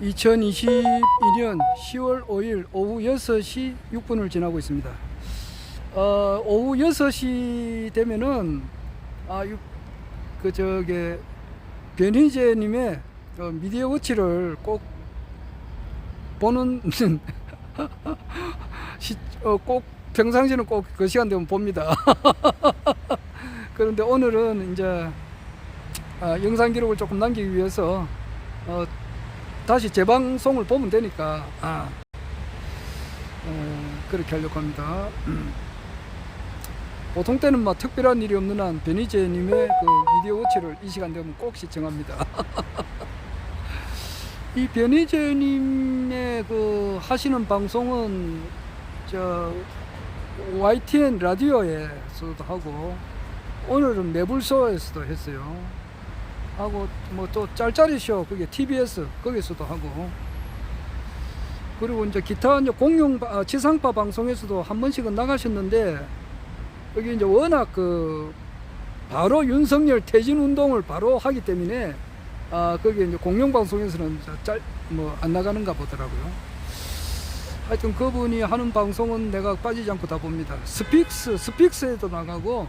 2022년 10월 5일 오후 6시 6분을 지나고 있습니다. 오후 6시 되면은 변희재님의 미디어 워치를 꼭 보는 꼭 평상시는 꼭 그 시간 되면 봅니다. 그런데 오늘은 이제 영상 기록을 조금 남기기 위해서 다시 재방송을 보면 되니까 그렇게 하려고 합니다. 보통 때는 막 특별한 일이 없는 한 변희재님의 그 미디어 워치를 이 시간 되면 꼭 시청합니다. 이 변희재님의 그 하시는 방송은 저 YTN 라디오에서도 하고 오늘은 매불쇼에서도 했어요. 하고 뭐 또 짤짤이 쇼 그게 TBS 거기서도 하고, 그리고 이제 기타 이제 공영 지상파 방송에서도 한 번씩은 나가셨는데 여기 이제 워낙 그 바로 윤석열 퇴진 운동을 바로 하기 때문에 거기 이제 공영 방송에서는 뭐 안 나가는가 보더라고요. 하여튼 그분이 하는 방송은 내가 빠지지 않고 다 봅니다. 스픽스에도 나가고,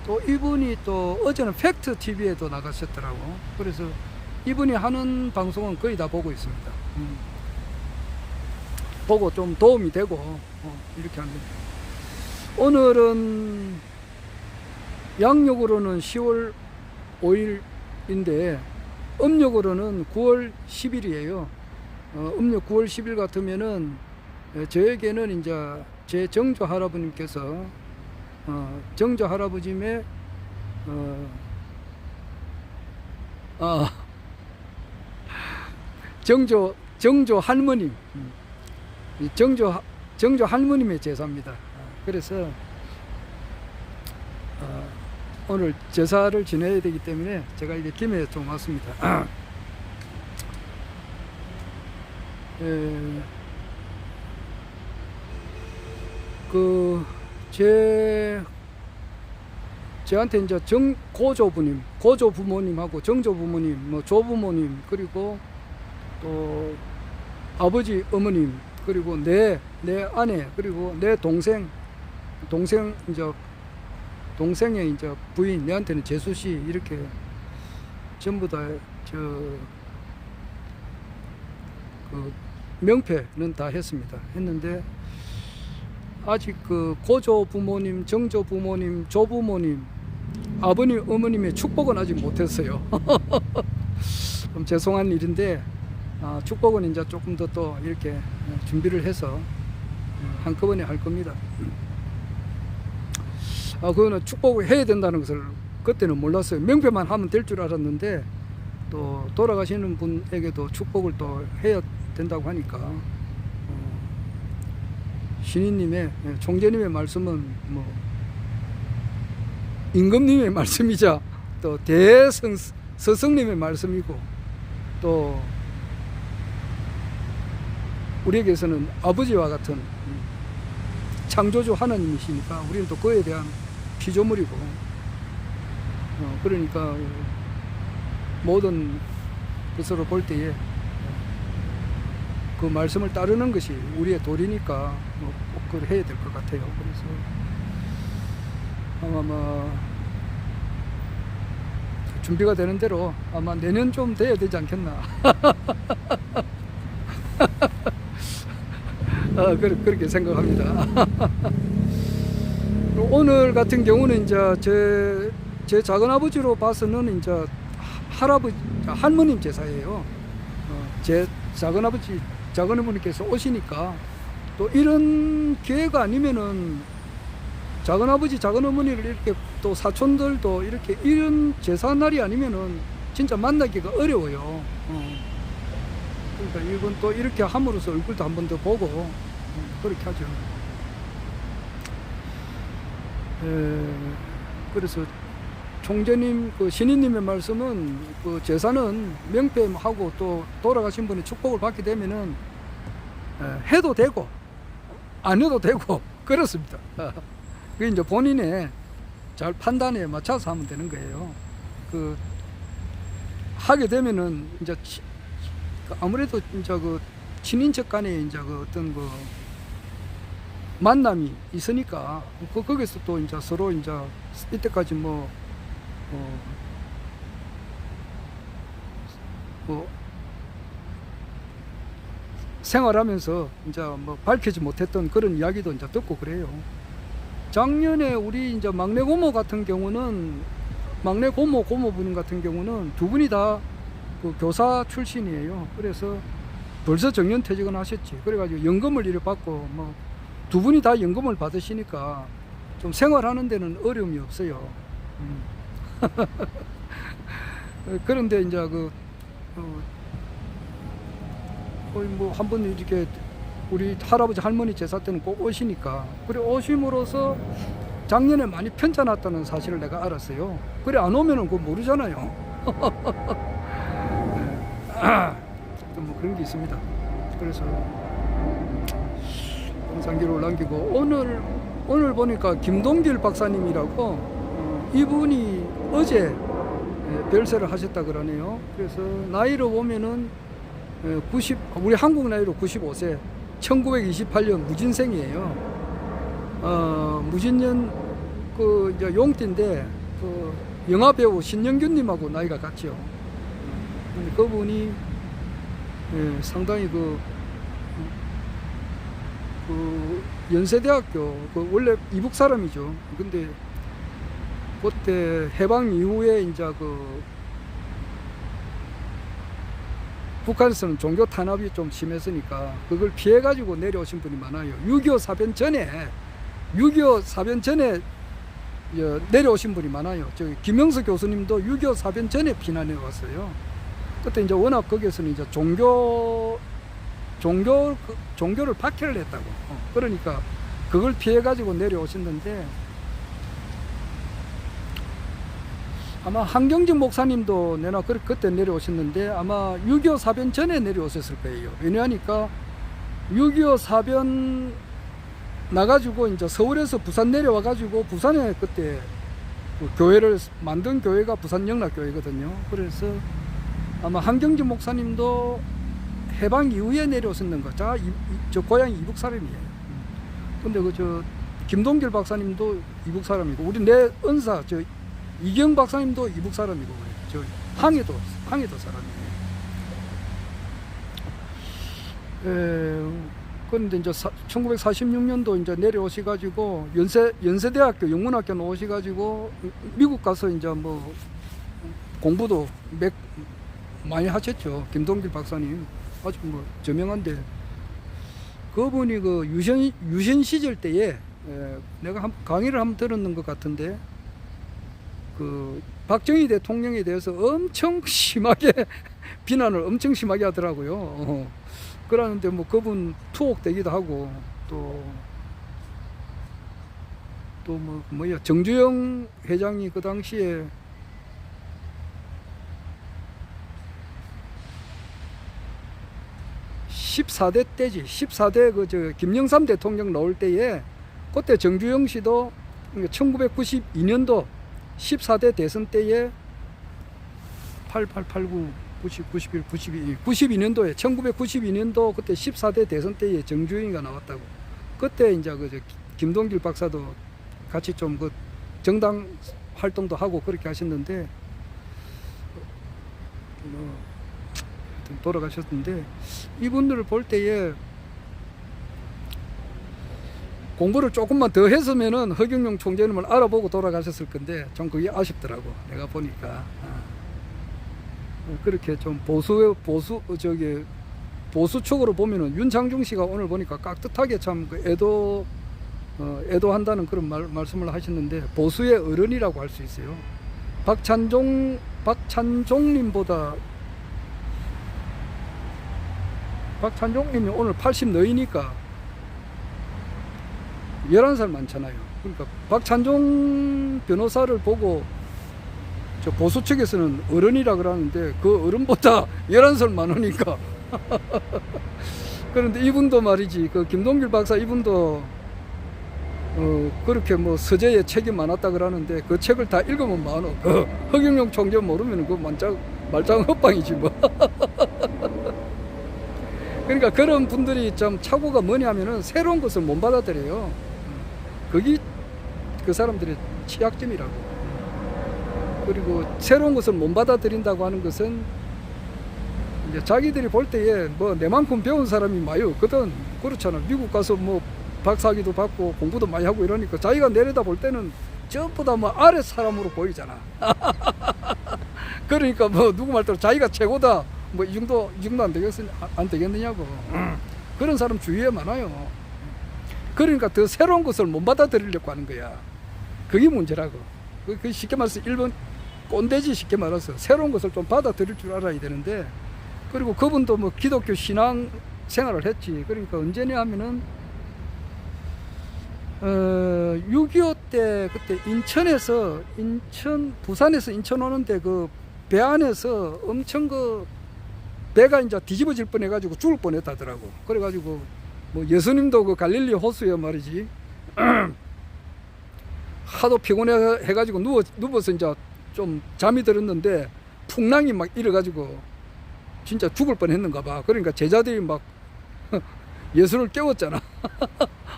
또 이분이 또 어제는 팩트 TV에도 나가셨더라고. 그래서 이분이 하는 방송은 거의 다 보고 있습니다. 보고 좀 도움이 되고 이렇게 합니다. 오늘은 양력으로는 10월 5일인데 음력으로는 9월 10일이에요. 음력 9월 10일 같으면은 저에게는 이제 제 정조 할아버님께서 정조 할아버님의 정조 할머님, 정조 할머님의 제사입니다. 그래서 오늘 제사를 지내야 되기 때문에 제가 이게 김에 좀 왔습니다. 저한테 이제 고조 부모님하고 정조 부모님, 뭐 조부모님, 그리고 또 아버지 어머님, 그리고 내 아내, 그리고 내 동생의 이제 부인, 내한테는 재수씨, 이렇게 전부 다 그 명패는 다 했는데 아직 그 고조 부모님, 정조 부모님, 조부모님, 아버님, 어머님의 축복은 아직 못했어요. 좀 죄송한 일인데 축복은 이제 조금 더 또 이렇게 준비를 해서 한꺼번에 할 겁니다. 그거는 축복을 해야 된다는 것을 그때는 몰랐어요. 명패만 하면 될 줄 알았는데 또 돌아가시는 분에게도 축복을 또 해야 된다고 하니까 신인님의, 총재님의 말씀은 뭐 임금님의 말씀이자 또 스승님의 말씀이고, 또 우리에게서는 아버지와 같은 창조주 하나님이시니까 우리는 또 그에 대한 피조물이고, 그러니까 모든 것으로 볼 때에 그 말씀을 따르는 것이 우리의 도리니까 꼭 그걸 해야 될 것 같아요. 그래서 아마 준비가 되는 대로 아마 내년 좀 돼야 되지 않겠나. 그렇게 생각합니다. 오늘 같은 경우는 이제 제 작은아버지로 봐서는 이제 할머님 제사예요. 제 작은어머니께서 오시니까 또 이런 기회가 아니면은 작은아버지, 작은어머니를 이렇게 또 사촌들도 이렇게 이런 제사 날이 아니면은 진짜 만나기가 어려워요. 그러니까 이건 또 이렇게 함으로써 얼굴도 한 번 더 보고 그렇게 하죠. 그래서 총재님, 그 신인님의 말씀은 그 제사는 명패하고 또 돌아가신 분이 축복을 받게 되면은 해도 되고 안 해도 되고 그렇습니다. 그게 이제 본인의 잘 판단에 맞춰서 하면 되는 거예요. 그 하게 되면은 이제 아무래도 진짜 그 친인척 간에 이제 그 어떤 그 만남이 있으니까 거기서 또 이제 서로 이제 이때까지 어, 뭐 생활하면서 이제 뭐 밝히지 못했던 그런 이야기도 이제 듣고 그래요. 작년에 우리 이제 막내 고모 같은 경우는 막내 고모분 같은 경우는 두 분이 다 그 교사 출신이에요. 그래서 벌써 정년퇴직은 하셨지. 그래가지고 연금을 이래 받고 뭐 두 분이 다 연금을 받으시니까 좀 생활하는 데는 어려움이 없어요. 그런데 이제 뭐 한 번 이렇게 우리 할아버지 할머니 제사 때는 꼭 오시니까 그래 오심으로써 작년에 많이 편찮았다는 사실을 내가 알았어요. 그래 안 오면은 그거 모르잖아요. 뭐 그런 게 있습니다. 그래서 영상기록을 남기고 오늘 보니까 김동길 박사님이라고 이분이 어제 별세를 하셨다 그러네요. 그래서 나이로 보면은 우리 한국 나이로 95세, 1928년 무진생이에요. 무진년 이제 용띠인데 영화 배우 신영균님하고 나이가 같죠. 근데 그분이 상당히 연세대학교 원래 이북 사람이죠. 근데 그때 해방 이후에 이제 북한에서는 종교 탄압이 좀 심했으니까 그걸 피해 가지고 내려오신 분이 많아요. 6.25 사변 전에 내려오신 분이 많아요. 저기 김영수 교수님도 6.25 사변 전에 피난해 왔어요. 그때 이제 워낙 거기에서는 이제 종교를 박해를 했다고. 그러니까 그걸 피해 가지고 내려오셨는데 아마 한경직 목사님도 그때 내려오셨는데 아마 6.25 사변 전에 내려오셨을 거예요. 왜냐하니까 6.25 사변 나가지고 이제 서울에서 부산 내려와가지고 부산에 그때 교회를 만든 교회가 부산영락교회거든요. 그래서 아마 한경직 목사님도 해방 이후에 내려오셨는 거. 저 고향이 이북 사람이에요. 근데 김동길 박사님도 이북 사람이고 우리 내 은사 이경 박사님도 이북 사람이고 저 항해도 사람이에요. 그런데 이제 1946년도 이제 내려오셔가지고 연세대학교 영문학교 오셔가지고 미국 가서 이제 뭐 공부도 많이 하셨죠. 김동길 박사님 아주 뭐 저명한데 그분이 유신 시절 때에 내가 강의를 한번 들었는 것 같은데 박정희 대통령에 대해서 엄청 심하게 비난을 엄청 심하게 하더라고요. 그러는데 뭐 그분 투옥되기도 하고 또 정주영 회장이 그 당시에 (14대) 때지. 14대 김영삼 대통령 나올 때에 그때 정주영 씨도 1992년도 14대 대선 때에 88, 89, 90, 91, 92, 92년도에 1992년도 그때 14대 대선 때에 정주영이가 나왔다고. 그때 이제 김동길 박사도 같이 좀 정당 활동도 하고 그렇게 하셨는데 돌아가셨는데 이분들을 볼 때에 공부를 조금만 더 했으면은 허경영 총재님을 알아보고 돌아가셨을 건데 좀 그게 아쉽더라고. 내가 보니까 그렇게 좀 보수 쪽으로 보면은 윤창중 씨가 오늘 보니까 깍듯하게 참 애도한다는 그런 말씀을 하셨는데 보수의 어른이라고 할 수 있어요. 박찬종님이 오늘 80 너이니까 11살 많잖아요. 그러니까 박찬종 변호사를 보고 저 보수 측에서는 어른이라 그러는데 그 어른보다 11살 많으니까 그런데 이분도 말이지 김동길 박사 이분도 그렇게 뭐 서재에 책이 많았다 그러는데 그 책을 다 읽으면 많어. 허경영 총재 모르면 그 말짱 헛방이지 뭐. 그러니까 그런 분들이 좀 착오가 뭐냐면은 새로운 것을 못 받아들여요. 그게 그 사람들의 취약점이라고. 그리고 새로운 것을 못 받아들인다고 하는 것은 이제 자기들이 볼 때에 뭐 내만큼 배운 사람이 많이 없거든. 그렇잖아. 미국 가서 뭐 박사학위도 받고 공부도 많이 하고 이러니까 자기가 내려다 볼 때는 전부 다 뭐 아래 사람으로 보이잖아. 그러니까 뭐 누구 말대로 자기가 최고다. 뭐 이 정도 안 되겠느냐고. 그런 사람 주위에 많아요. 그러니까 더 새로운 것을 못 받아들이려고 하는 거야. 그게 문제라고. 그 쉽게 말해서 일본 꼰대지 쉽게 말해서 새로운 것을 좀 받아들일 줄 알아야 되는데, 그리고 그분도 뭐 기독교 신앙 생활을 했지. 그러니까 언제냐 하면은 6.25 때 그때 부산에서 인천 오는데 그 배 안에서 엄청 그 배가 이제 뒤집어질 뻔 해가지고 죽을 뻔 했다더라고. 그래가지고 뭐 예수님도 그 갈릴리 호수에 말이지 하도 피곤해 해가지고 누워서 이제 좀 잠이 들었는데 풍랑이 막 일어가지고 진짜 죽을 뻔 했는가 봐. 그러니까 제자들이 막 예수를 깨웠잖아.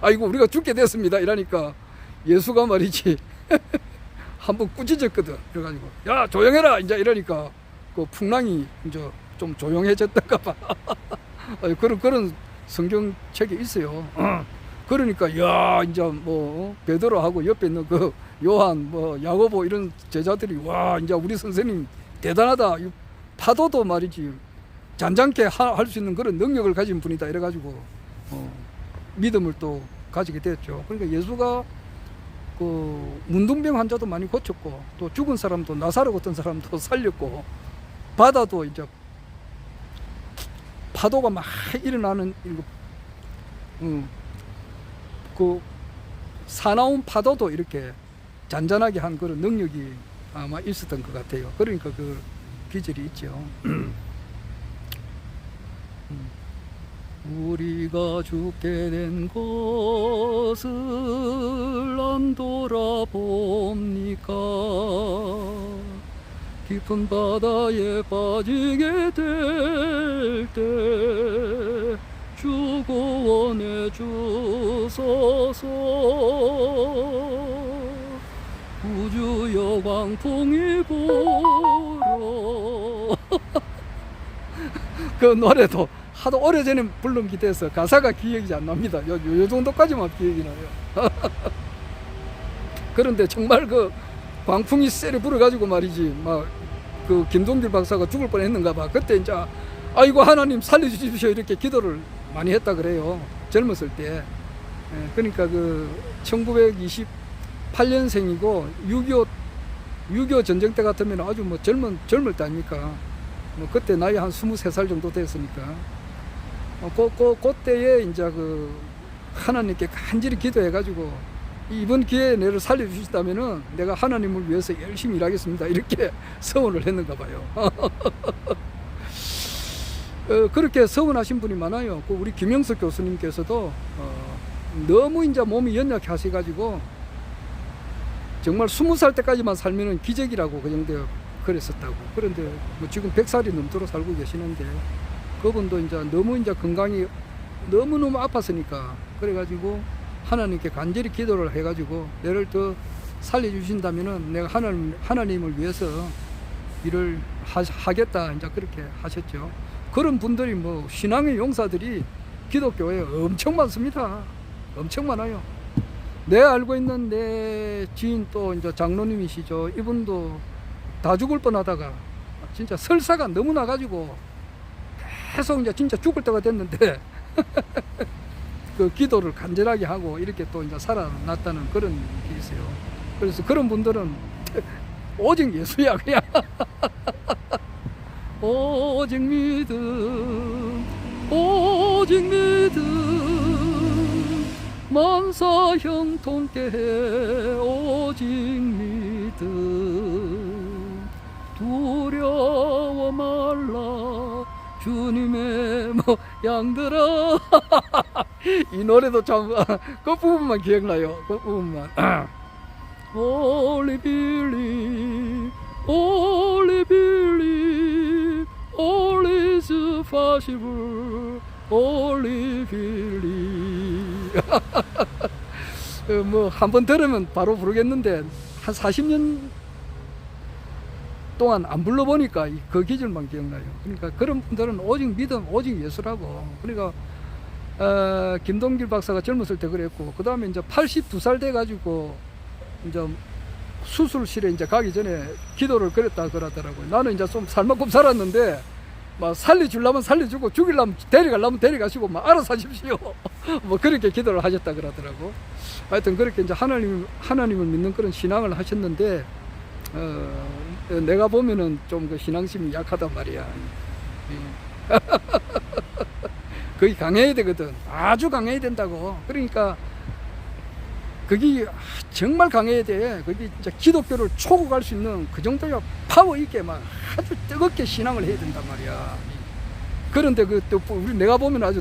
아이고 우리가 죽게 됐습니다 이러니까 예수가 말이지 한번 꾸짖었거든. 그래가지고 야 조용해라 이제 이러니까 그 풍랑이 이제 좀 조용해졌던가 봐. 그런 성경책이 있어요. 그러니까 야 이제 뭐 베드로하고 옆에 있는 그 요한 뭐 야고보 이런 제자들이 와 이제 우리 선생님 대단하다. 파도도 말이지 잔잔케 할 수 있는 그런 능력을 가진 분이다 이래가지고 믿음을 또 가지게 됐죠. 그러니까 예수가 그 문둥병 환자도 많이 고쳤고 또 죽은 사람도 나사로 같은 사람도 살렸고 바다도 이제 파도가 막 일어나는 그 사나운 파도도 이렇게 잔잔하게 한 그런 능력이 아마 있었던 것 같아요. 그러니까 그 기절이 있죠. 우리가 죽게 된 것을 안 돌아봅니까? 깊은 바다에 빠지게 될 때 주 구원해 주소서. 우주 여광풍이 불어. 그 노래도 하도 오래전에 부른 기대해서 가사가 기억이 안 납니다. 요 정도까지만 기억이 나요. 그런데 정말 그 광풍이 세게 불어가지고 말이지, 막 그 김동길 박사가 죽을 뻔했는가 봐. 그때 이제 아이고 하나님 살려주십시오 이렇게 기도를 많이 했다 그래요. 젊었을 때. 그러니까 그 1928년생이고 6.25 전쟁 때 같으면 아주 뭐 젊을 때 아닙니까? 뭐 그때 나이 한 23살 정도 됐으니까. 그때에 이제 그 하나님께 간절히 기도해가지고 이번 기회에 내를 살려주신다면은 내가 하나님을 위해서 열심히 일하겠습니다. 이렇게 서원을 했는가 봐요. 그렇게 서원하신 분이 많아요. 우리 김영석 교수님께서도 너무 이제 몸이 연약하셔가지고 정말 20살 때까지만 살면은 기적이라고 그 정도 그랬었다고. 그런데 뭐 지금 100살이 넘도록 살고 계시는데 그분도 이제 너무 이제 건강이 너무너무 아팠으니까 그래가지고 하나님께 간절히 기도를 해가지고 내를 더 살려주신다면은 내가 하나님을 위해서 일을 하겠다 이제 그렇게 하셨죠. 그런 분들이 뭐 신앙의 용사들이 기독교에 엄청 많습니다. 엄청 많아요. 내가 알고 있는 내 지인 또 이제 장로님이시죠. 이분도 다 죽을 뻔하다가 진짜 설사가 너무 나가지고 계속 이제 진짜 죽을 때가 됐는데 그 기도를 간절하게 하고 이렇게 또 이제 살아났다는 그런 게 있어요. 그래서 그런 분들은 오직 예수야 그냥. 오직 믿음, 오직 믿음, 만사 형통케 해. 오직 믿음, 두려워 말라 주님의 양들아. 이 노래도 참 그 부분만 기억나요. 그 부분만. Only believe, only believe, all is possible. 올리빌리. 뭐 한 번 들으면 바로 부르겠는데 한 40년 동안 안 불러보니까 그 기절만 기억나요. 그러니까 그런 분들은 오직 믿음, 오직 예수라고. 그러니까 김동길 박사가 젊었을 때 그랬고, 그 다음에 이제 82살 돼가지고 이제 수술실에 이제 가기 전에 기도를 그랬다 그러더라고요. 나는 이제 좀 살만큼 살았는데 막 살려주려면 살려주고 죽이려면 데려가려면 데려가시고 막 알아서 하십시오. 뭐 그렇게 기도를 하셨다 그러더라고. 하여튼 그렇게 이제 하나님을 믿는 그런 신앙을 하셨는데, 내가 보면은 좀 그 신앙심이 약하단 말이야. 거의 강해야 되거든. 아주 강해야 된다고. 그러니까 그게 정말 강해야 돼. 그게 진짜 기독교를 초고 갈 수 있는 그 정도의 파워 있게 막 아주 뜨겁게 신앙을 해야 된단 말이야. 그런데 그 또 우리 내가 보면 아주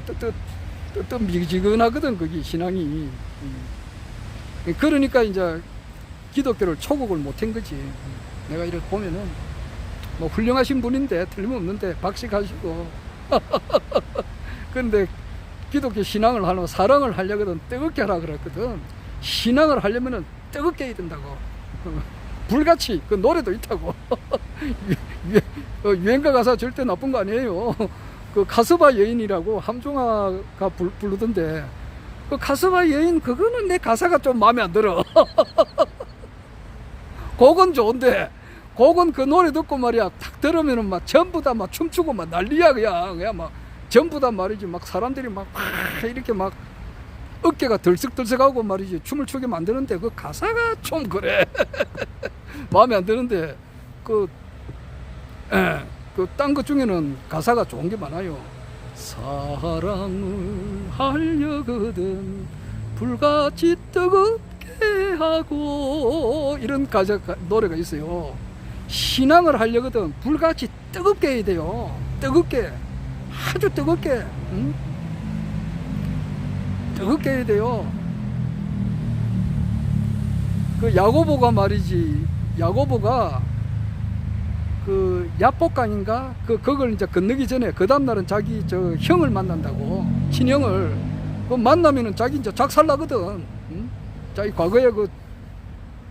미지근하거든. 그게 신앙이. 그러니까 이제 기독교를 초국을 못한 거지. 내가 이렇게 보면은 뭐 훌륭하신 분인데 틀림없는데 박식하시고. 그런데 기독교 신앙을 하려면 사랑을 하려거든 뜨겁게 하라 그랬거든. 신앙을 하려면은 뜨겁게 해야 된다고. 불같이. 그 노래도 있다고. 유행가 가사 절대 나쁜 거 아니에요. 그 가스바 여인이라고 함중아가 부르던데, 그 가스바 여인 그거는 내 가사가 좀 마음에 안 들어. 곡은 좋은데 곡은 그 노래 듣고 말이야 딱 들으면은 막 전부 다 막 춤추고 막 난리야. 그냥 막 전부 다 말이지 막 사람들이 막 이렇게 막 어깨가 들썩들썩하고 말이지 춤을 추게 만드는데 그 가사가 좀 그래. 마음에 안 드는데 딴 것 중에는 가사가 좋은 게 많아요. 사랑을 하려거든 불같이 뜨겁게 하고, 이런 노래가 있어요. 신앙을 하려거든 불같이 뜨겁게 해야 돼요. 뜨겁게, 아주 뜨겁게. 응? 뜨겁게 해야 돼요. 그 야고보가 말이지, 야고보가 그 야복강인가 그걸 이제 건너기 전에 그 다음날은 자기 저 형을 만난다고, 친형을. 그 만나면은 자기 이제 작살나거든. 응? 자기 과거에 그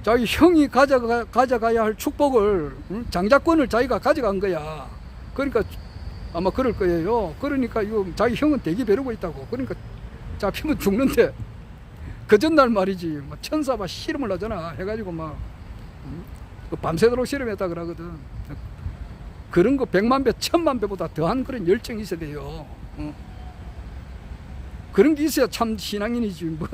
자기 형이 가져가야 할 축복을, 응? 장자권을 자기가 가져간 거야. 그러니까 아마 그럴 거예요. 그러니까 이거 자기 형은 대기 벼르고 있다고. 그러니까 잡히면 죽는데 그 전날 말이지 뭐 천사가 실험을 하잖아. 해가지고 막 밤새도록 실험했다 그러거든. 그런 거 100만 배, 1000만 배보다 더한 그런 열정이 있어야 돼요. 그런 게 있어야 참 신앙인이지 뭐.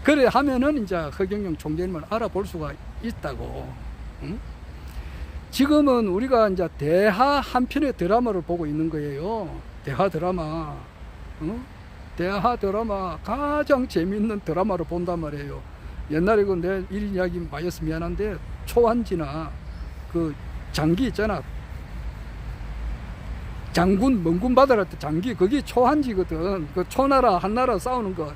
그래 하면은 이제 허경영 총재님을 알아볼 수가 있다고. 지금은 우리가 이제 대하 한 편의 드라마를 보고 있는 거예요. 대하 드라마. 대하 드라마 가장 재미있는 드라마를 본단 말이에요. 옛날에 그 내 일 이야기 많이해서 미안한데 초한지나 그 장기 있잖아. 장군 멍군 받으라 때 장기, 그게 초한지거든. 그 초나라 한나라 싸우는 거,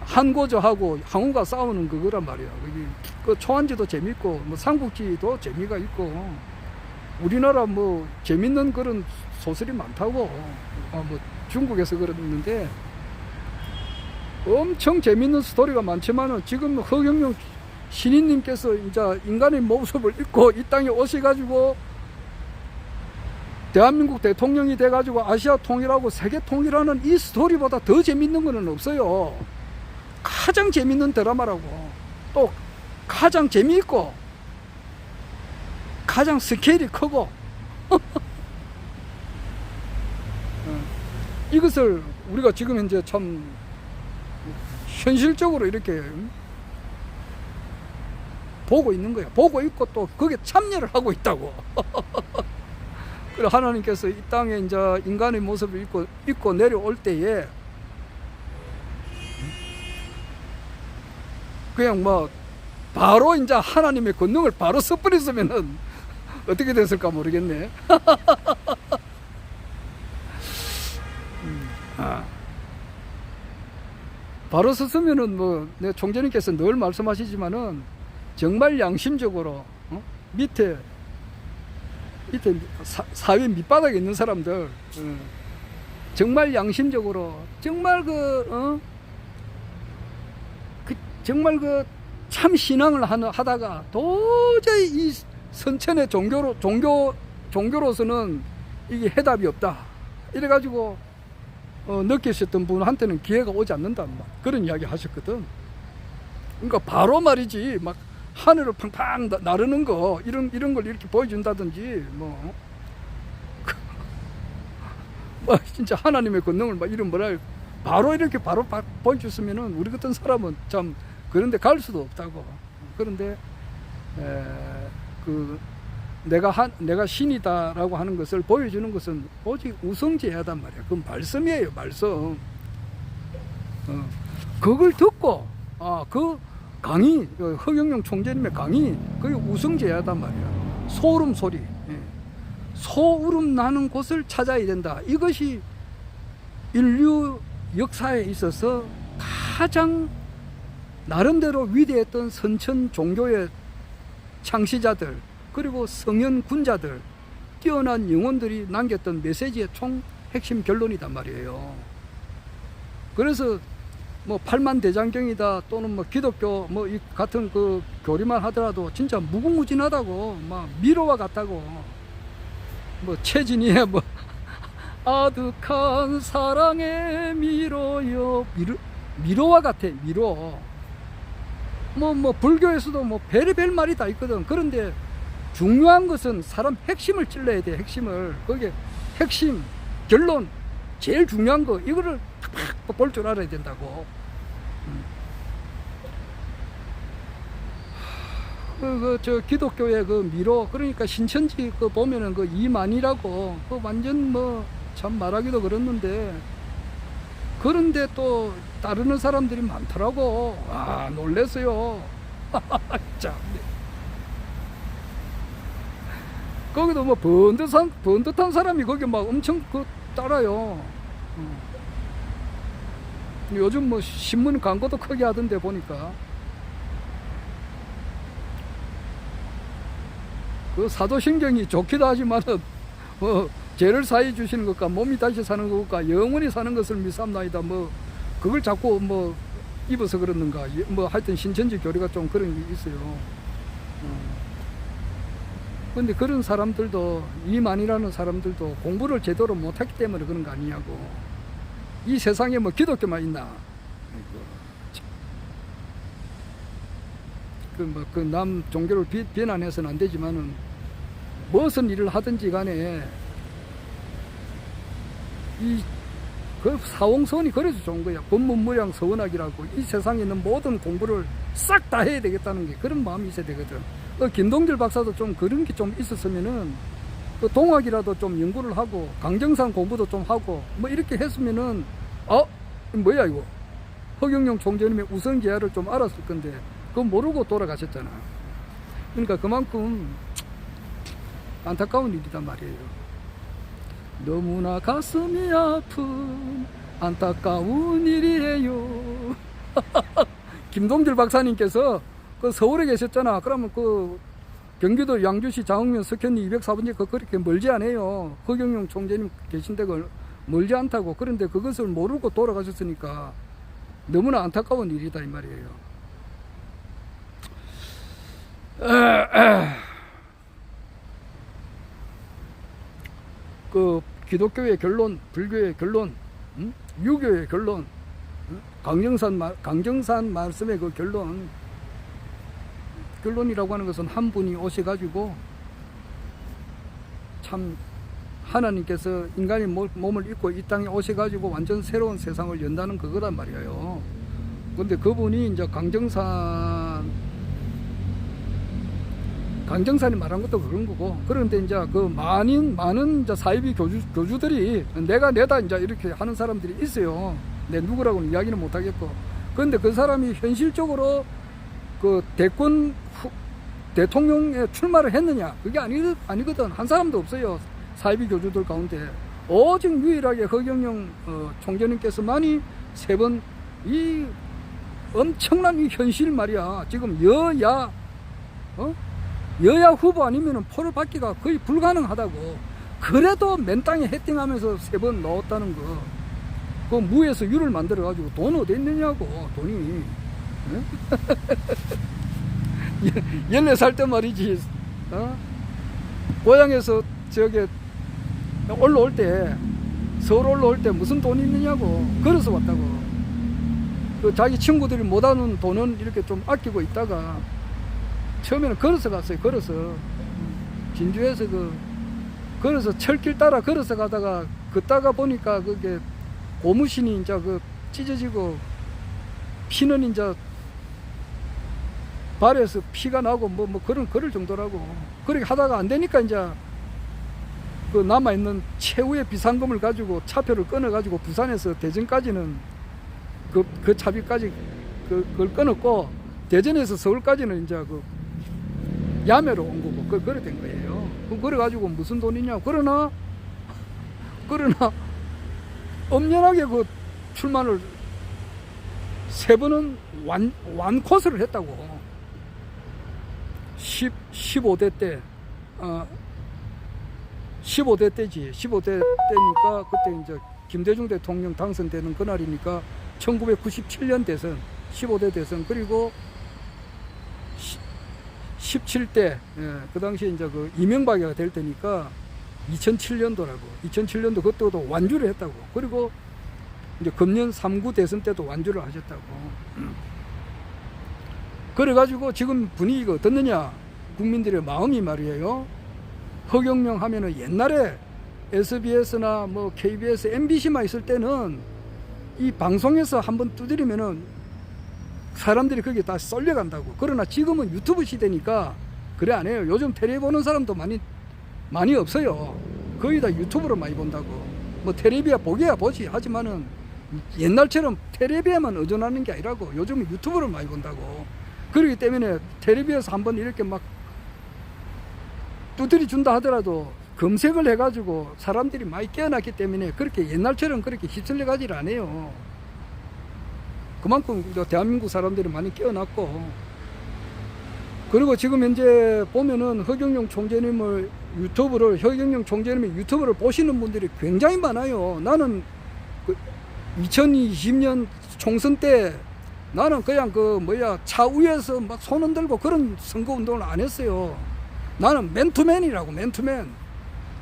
한고조하고 항우가 싸우는 그거란 말이야. 그게 그 초한지도 재밌고 뭐 삼국지도 재미가 있고, 우리나라 뭐 재밌는 그런 소설이 많다고. 뭐 중국에서 그랬는데 엄청 재밌는 스토리가 많지만은 지금 허경영 신인님께서 이제 인간의 모습을 입고 이 땅에 오셔가지고 대한민국 대통령이 돼가지고 아시아 통일하고 세계 통일하는 이 스토리보다 더 재밌는 거는 없어요. 가장 재밌는 드라마라고. 또 가장 재미있고 가장 스케일이 크고. 이것을 우리가 지금 현재 참 현실적으로 이렇게 보고 있는 거야. 보고 있고 또 거기에 참여를 하고 있다고. 그래 하나님께서 이 땅에 이제 인간의 모습을 입고 내려올 때에 그냥 뭐 바로 이제 하나님의 권능을 바로 써버렸으면은 어떻게 됐을까 모르겠네. 바로 썼으면은 뭐 내 총재님께서 늘 말씀하시지만은 정말 양심적으로 밑에 사회 밑바닥에 있는 사람들, 정말 양심적으로 정말 정말 참 신앙을 하다가 도저히 이 선천의 종교로서는 이게 해답이 없다 이래가지고 느끼셨던 분한테는 기회가 오지 않는다 그런 이야기 하셨거든. 그러니까 바로 말이지 막 하늘을 팡팡 나르는 거 이런 걸 이렇게 보여준다든지 뭐 진짜 하나님의 권능을 막 이런 바로 이렇게 바로 보여줬으면은 우리 같은 사람은 참 그런데 갈 수도 없다고. 그런데 내가 신이다라고 하는 것을 보여주는 것은 오직 우성제야단 말이야. 그건 말씀이에요, 말씀. 그걸 듣고 그 강의, 허경영 총재님의 강의, 그게 우성제야단 말이야. 소름 소리, 소울음 나는 곳을 찾아야 된다. 이것이 인류 역사에 있어서 가장 나름대로 위대했던 선천 종교의 창시자들, 그리고 성현 군자들, 뛰어난 영혼들이 남겼던 메시지의 총 핵심 결론이단 말이에요. 그래서 뭐 팔만대장경이다 또는 뭐 기독교 뭐 이 같은 그 교리만 하더라도 진짜 무궁무진하다고, 막 미로와 같다고. 뭐 최진희의 뭐 아득한 사랑의 미로요, 미로와 같아. 미로. 뭐 불교에서도 뭐 별의별 말이 다 있거든. 그런데 중요한 것은 사람 핵심을 찔러야 돼. 핵심을. 거기에 핵심, 결론, 제일 중요한 거 이거를 탁 볼 줄 알아야 된다고. 저 기독교의 그 미로, 그러니까 신천지 그 보면은 그 이만희라고 그 완전 뭐 참 말하기도 그렇는데, 그런데 또 따르는 사람들이 많더라고. 아, 놀랬어요. 참. 거기도 뭐 번듯한 사람이 거기 막 엄청 따라요. 요즘 뭐 신문 광고도 크게 하던데 보니까. 그 사도신경이 좋기도 하지만은 뭐 죄를 사해 주시는 것과 몸이 다시 사는 것과 영원히 사는 것을 미삼나이다. 뭐 그걸 자꾸 뭐 입어서 그러는가. 뭐 하여튼 신천지 교리가 좀 그런 게 있어요. 근데 그런 사람들도, 이만이라는 사람들도 공부를 제대로 못했기 때문에 그런 거 아니냐고. 이 세상에 뭐 기독교만 있나. 그 남 종교를 비난해서는 안 되지만은 무슨 일을 하든지 간에 그 사홍선이 그래서 좋은 거야. 법문무량 서원학이라고. 이 세상에 있는 모든 공부를 싹 다 해야 되겠다는 게 그런 마음이 있어야 되거든. 김동길 박사도 좀 그런 게 좀 있었으면은 그 동학이라도 좀 연구를 하고 강정산 공부도 좀 하고 뭐 이렇게 했으면은 뭐야 이거 허경영 총재님의 우선계야를 좀 알았을 건데 그거 모르고 돌아가셨잖아. 그러니까 그만큼 안타까운 일이단 말이에요. 너무나 가슴이 아픈 안타까운 일이에요. 김동길 박사님께서 그 서울에 계셨잖아. 그러면 그 경기도 양주시 장흥면 석현리 204번지 그렇게 멀지 않아요. 허경영 총재님 계신 데가 멀지 않다고. 그런데 그것을 모르고 돌아가셨으니까 너무나 안타까운 일이다 이 말이에요. 그 기독교의 결론, 불교의 결론, 유교의 결론, 강정산 말씀의 그 결론이라고 하는 것은 한 분이 오셔가지고 참 하나님께서 인간의 몸을 입고 이 땅에 오셔가지고 완전 새로운 세상을 연다는 그거란 말이에요. 근데 그분이 이제 강정산이 말한 것도 그런 거고, 그런데 이제 그 많은 이제 사이비 교주들이 내다 이제 이렇게 하는 사람들이 있어요. 내 누구라고는 이야기는 못 하겠고. 그런데 그 사람이 현실적으로 그 대통령에 출마를 했느냐? 그게 아니거든. 한 사람도 없어요. 사이비 교주들 가운데. 오직 유일하게 허경영 총재님께서만이 3번 이 엄청난 이 현실 말이야. 지금 여야 후보 아니면은 표를 받기가 거의 불가능하다고. 그래도 맨 땅에 헤딩하면서 3번 넣었다는 거. 그 무에서 유를 만들어 가지고 돈 어디 있느냐고, 돈이. 14살 때 말이지, 고향에서 저기 올라올 때, 서울 올라올 때 무슨 돈이 있느냐고, 걸어서 왔다고. 그 자기 친구들이 못하는 돈은 이렇게 좀 아끼고 있다가, 처음에는 걸어서 갔어요, 걸어서. 진주에서 걸어서 철길 따라 걸어서 가다가, 걷다가 보니까 그게 고무신이 이제 찢어지고, 피는 이제 발에서 피가 나고 그럴 정도라고. 그렇게 하다가 안 되니까 이제 그 남아있는 최후의 비상금을 가지고 차표를 끊어가지고 부산에서 대전까지는 그 차비까지 그걸 끊었고, 대전에서 서울까지는 이제 야매로 온 거고, 그래 된 거예요. 그래가지고 무슨 돈이냐. 그러나 엄연하게 출마를 3번은 완코스를 했다고. 15대 때, 15대 때지. 15대 때니까 그때 이제 김대중 대통령 당선되는 그날이니까 1997년 대선, 15대 대선, 그리고 17대, 그 당시에 이제 이명박이가 될 때니까 2007년도라고. 2007년도 그때도 완주를 했다고. 그리고 이제 금년 3구 대선 때도 완주를 하셨다고. 그래가지고 지금 분위기가 어떻느냐. 국민들의 마음이 말이에요. 허경영 하면은 옛날에 SBS나 KBS, MBC만 있을 때는 이 방송에서 한번 두드리면은 사람들이 거기에 다 쏠려간다고. 그러나 지금은 유튜브 시대니까 그래 안 해요. 요즘 텔레비 보는 사람도 많이 없어요. 거의 다 유튜브로 많이 본다고. 텔레비야 보기야 보지. 하지만은 옛날처럼 텔레비에만 의존하는 게 아니라고. 요즘은 유튜브를 많이 본다고. 그렇기 때문에 텔레비에서 한번 이렇게 막 두드리 준다 하더라도 검색을 해가지고 사람들이 많이 깨어났기 때문에 그렇게 옛날처럼 그렇게 휩쓸려 가지를 않아요. 그만큼 대한민국 사람들이 많이 깨어났고, 그리고 지금 현재 보면은 허경영 총재님의 유튜브를 보시는 분들이 굉장히 많아요. 나는 2020년 총선 때 나는 그냥 차 위에서 막 손 흔들고 그런 선거 운동을 안 했어요. 나는 맨투맨이라고, 맨투맨.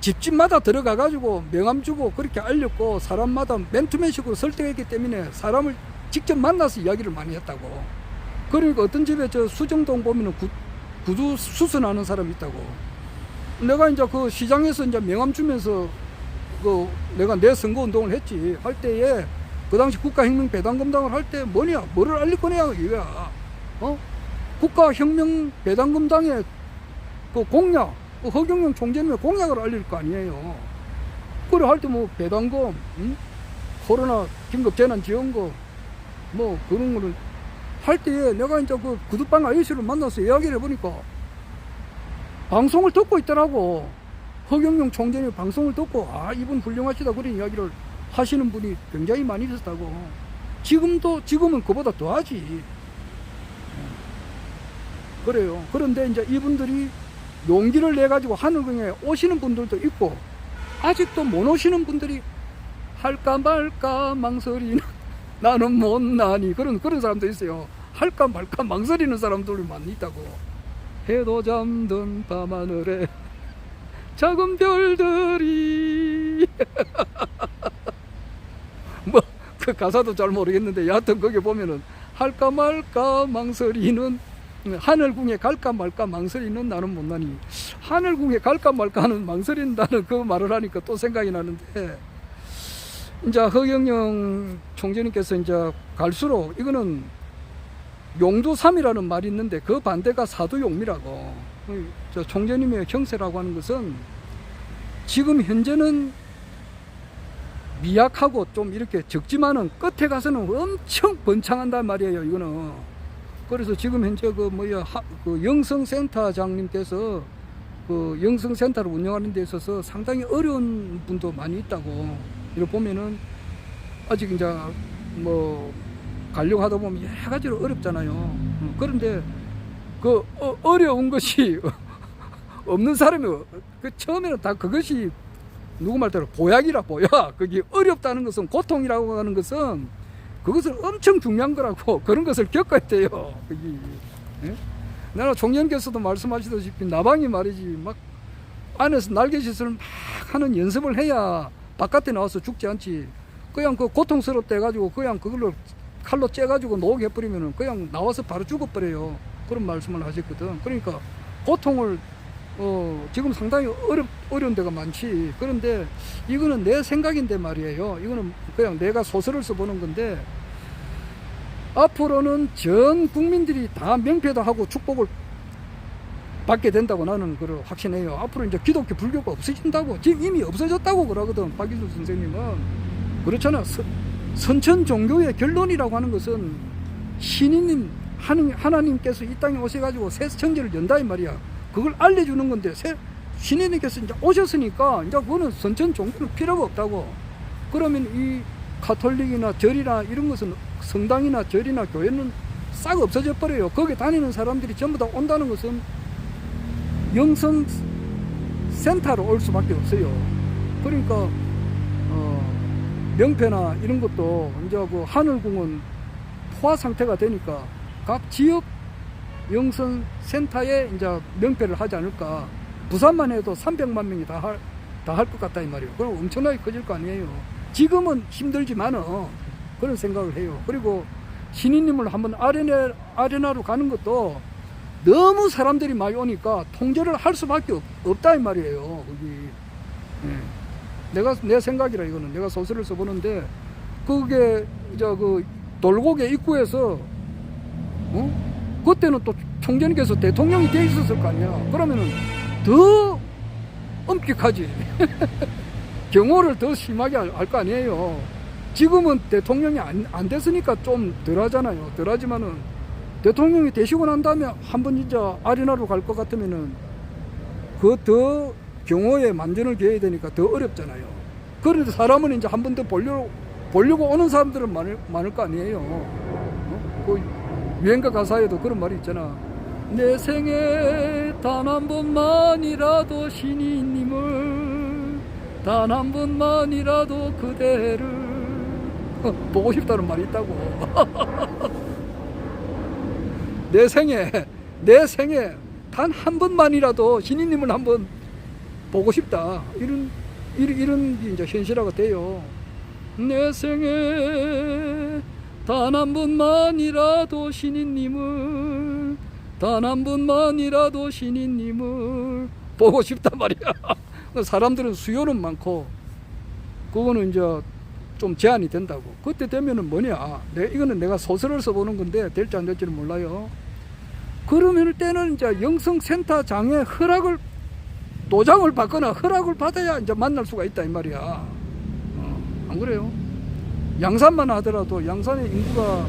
집집마다 들어가가지고 명함 주고 그렇게 알렸고, 사람마다 맨투맨식으로 설득했기 때문에 사람을 직접 만나서 이야기를 많이 했다고. 그러니까 어떤 집에 수정동 보면은 구두 수선하는 사람이 있다고. 내가 이제 시장에서 이제 명함 주면서 내가 내 선거 운동을 했지. 할 때에 그 당시 국가혁명배당금당을 할 때 뭐를 알릴 거냐 이거야. 국가혁명배당금당의 공약, 허경영 총재님의 공약을 알릴 거 아니에요. 그래 할 때 배당금, 코로나 긴급재난지원금 그런 거를 할 때에 내가 이제 구두방 아저씨를 만나서 이야기를 해보니까 방송을 듣고 있더라고. 허경영 총재님 방송을 듣고 이분 훌륭하시다 그런 이야기를 하시는 분이 굉장히 많이 있었다고. 지금은 그보다 더하지. 그래요. 그런데 이제 이분들이 용기를 내 가지고 하늘궁에 오시는 분들도 있고, 아직도 못 오시는 분들이 할까 말까 망설이는 나는 못나니 그런 사람도 있어요. 할까 말까 망설이는 사람들이 많이 있다고. 해도 잠든 밤하늘에 작은 별들이 그 가사도 잘 모르겠는데 여하튼 거기 보면은 할까 말까 망설이는, 하늘궁에 갈까 말까 망설이는 나는 못나니. 하늘궁에 갈까 말까 하는 망설인다는 그 말을 하니까 또 생각이 나는데, 이제 허경영 총재님께서 이제 갈수록 이거는 용두삼이라는 말이 있는데 그 반대가 사두용미라고. 총재님의 형세라고 하는 것은 지금 현재는 미약하고 좀 이렇게 적지만은 끝에 가서는 엄청 번창한단 말이에요, 이거는. 그래서 지금 현재 영성센터장님께서 영성센터를 운영하는 데 있어서 상당히 어려운 분도 많이 있다고. 이렇게 보면은 아직 이제 가려고 하다 보면 여러 가지로 어렵잖아요. 그런데 어려운 것이 없는 사람이 처음에는 다 그것이 누구 말대로 보약이라 보약. 그게 어렵다는 것은, 고통이라고 하는 것은 그것은 엄청 중요한 거라고. 그런 것을 겪어야 돼요. 그게. 예? 내가 총장께서도 말씀하시다시피 나방이 말이지 막 안에서 날개짓을 막 하는 연습을 해야 바깥에 나와서 죽지 않지. 그냥 그 고통스럽다 해가지고 그냥 그걸로 칼로 째가지고 녹게 해버리면은 그냥 나와서 바로 죽어버려요. 그런 말씀을 하셨거든. 그러니까 고통을 지금 상당히 어려운 데가 많지. 그런데 이거는 내 생각인데 말이에요. 이거는 그냥 내가 소설을 써보는 건데, 앞으로는 전 국민들이 다 명패도 하고 축복을 받게 된다고 나는 그걸 확신해요. 앞으로 이제 기독교, 불교가 없어진다고. 지금 이미 없어졌다고 그러거든, 박기수 선생님은. 그렇잖아. 선천 종교의 결론이라고 하는 것은 신인님, 하나님께서 이 땅에 오셔가지고 새 천지를 연다 이 말이야. 그걸 알려주는 건데, 신인님께서 이제 오셨으니까 이제 그거는 선천 종교는 필요가 없다고. 그러면 이 가톨릭이나 절이나 이런 것은, 성당이나 절이나 교회는 싹 없어져 버려요. 거기 다니는 사람들이 전부 다 온다는 것은 영성 센터로 올 수밖에 없어요. 그러니까 명패나 이런 것도 이제 그 하늘궁은 포화 상태가 되니까 각 지역 영성 센터에 이제 명패를 하지 않을까. 부산만 해도 300만 명이 다 할 것 같다 이 말이에요. 그럼 엄청나게 커질 거 아니에요. 지금은 힘들지만은 그런 생각을 해요. 그리고 신인님을 한번 아레나로 가는 것도 너무 사람들이 많이 오니까 통제를 할 수밖에 없다 이 말이에요. 거기. 내 생각이라. 이거는 내가 소설을 써보는데, 그게 이제 그 돌고개 입구에서 그때는 또 총장님께서 대통령이 돼 있었을 거 아니야. 그러면은 더 엄격하지. 경호를 더 심하게 할 거 아니에요. 지금은 대통령이 안 됐으니까 좀 덜 하잖아요. 덜 하지만은 대통령이 되시고 난 다음에 한번 진짜 아레나로 갈 것 같으면은 그 더 경호에 만전을 기해야 되니까 더 어렵잖아요. 그런데 사람은 이제 한 번 더 보려고 오는 사람들은 많을 거 아니에요. 그 유행가 가사에도 그런 말이 있잖아. 내 생에 단 한 번만이라도 신이님을, 단 한 번만이라도 그대를 보고 싶다는 말이 있다고. 내 생에 단 한 번만이라도 신이님을 한번 보고 싶다. 이런 게 이제 현실화가 돼요. 내 생에 단 한 번만이라도 신이님을, 단 한 번만이라도 신이님을 보고 싶단 말이야. 사람들은 수요는 많고, 그거는 이제 좀 제한이 된다고. 그때 되면은 뭐냐, 이거는 내가 소설을 써보는 건데 될지 안 될지는 몰라요. 그러면 때는 이제 영성센터장의 도장을 받거나 허락을 받아야 이제 만날 수가 있다 이 말이야. 안 그래요? 양산만 하더라도 양산의 인구가,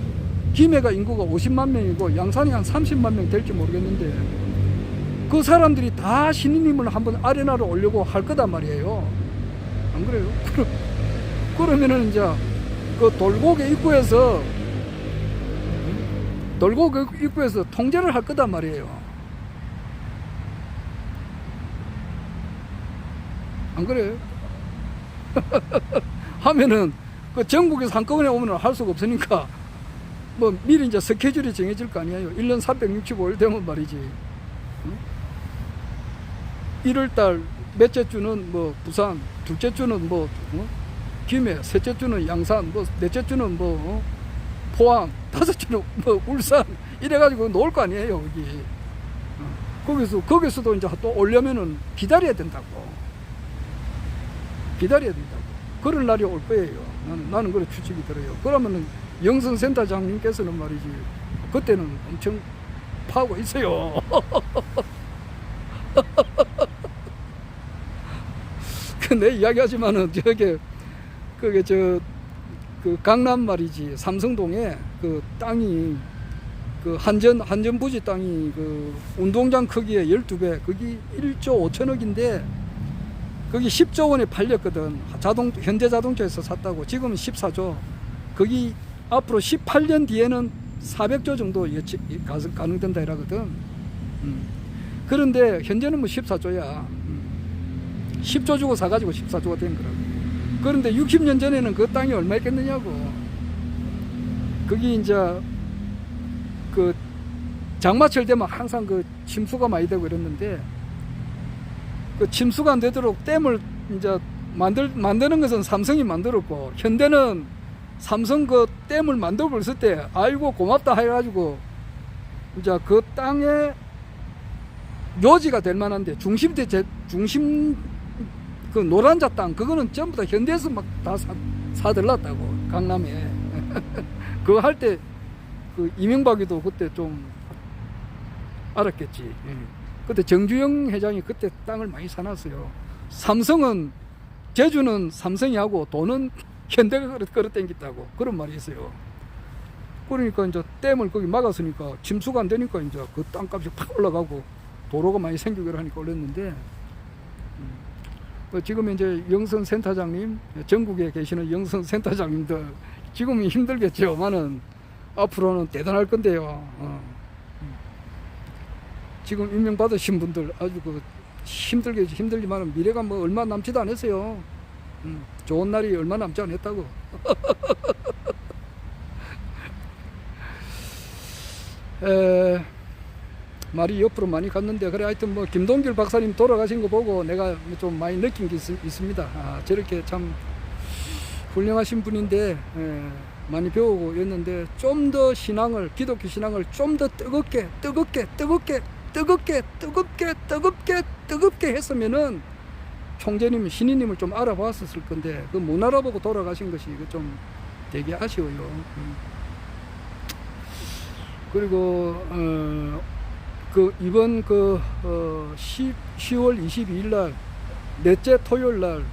김해가 인구가 50만 명이고 양산이 한 30만 명 될지 모르겠는데, 그 사람들이 다 신이님을 한번 아레나로 오려고 할 거단 말이에요. 안 그래요? 그러면은 이제 그 돌고개 입구에서 통제를 할 거단 말이에요. 안 그래요? 하면은 그 전국에서 한꺼번에 오면 할 수가 없으니까 뭐 미리 이제 스케줄이 정해질 거 아니에요. 1년 365일 되면 말이지. 1월달 몇째 주는 뭐 부산, 둘째 주는 뭐 김해, 셋째 주는 양산, 뭐 넷째 주는 뭐 포항, 다섯 주는 뭐 울산, 이래가지고 놓을 거 아니에요, 여기. 거기서도 이제 또 오려면은 기다려야 된다고. 그럴 날이 올 거예요. 나는 그런 추측이 들어요. 그러면은 영성센터장님께서는 말이지, 그때는 엄청 파고 있어요. 내 이야기하지만은 그게 그 강남 말이지, 삼성동에 그 땅이, 그 한전 부지 땅이 그 운동장 크기의 12배, 거기 1조 5천억인데 거기 10조 원에 팔렸거든. 현대자동차에서 샀다고. 지금은 14조. 거기 앞으로 18년 뒤에는 400조 정도 가능된다 이라거든. 그런데 현재는 뭐 14조야. 10조 주고 사가지고 14조가 된 거라고. 그런데 60년 전에는 그 땅이 얼마였겠느냐고. 거기 이제 그 장마철 되면 항상 그 침수가 많이 되고 이랬는데, 그 침수가 안 되도록 댐을 이제 만드는 것은 삼성이 만들었고, 현대는 삼성 그 댐을 만들어 버렸을 때 아이고 고맙다 해가지고 이제 그 땅에 요지가 될 만한데, 중심 그 노란자 땅 그거는 전부 다 현대에서 막 다 사들랐다고, 강남에. 그거 할 때 그 이명박이도 그때 좀 알았겠지. 그때 정주영 회장이 그때 땅을 많이 사놨어요. 삼성은, 제주는 삼성이 하고 돈은 현대가 끌어당겼다고, 그런 말이 있어요. 그러니까 이제 댐을 거기 막았으니까 침수가 안 되니까 이제 그 땅값이 팍 올라가고 도로가 많이 생기기로 하니까 올렸는데, 지금 이제 영선 센터장님, 전국에 계시는 영선 센터장님들 지금은 힘들겠지만은 앞으로는 대단할 건데요. 지금 임명받으신 분들 아주 그 힘들지만은 미래가 뭐 얼마 남지도 않았어요. 좋은 날이 얼마 남지 않았다고. 말이 옆으로 많이 갔는데, 그래 하여튼 뭐 김동길 박사님 돌아가신 거 보고 내가 좀 많이 느낀 게 있습니다. 저렇게 참 훌륭하신 분인데, 많이 배우고 있는데, 좀 더 신앙을, 기독교 신앙을 좀 더 뜨겁게 했으면은 총재님, 신인님을 좀 알아봤었을 건데, 그 못 알아보고 돌아가신 것이 좀 되게 아쉬워요. 그리고 그 이번 10월 22일 날, 넷째 토요일 날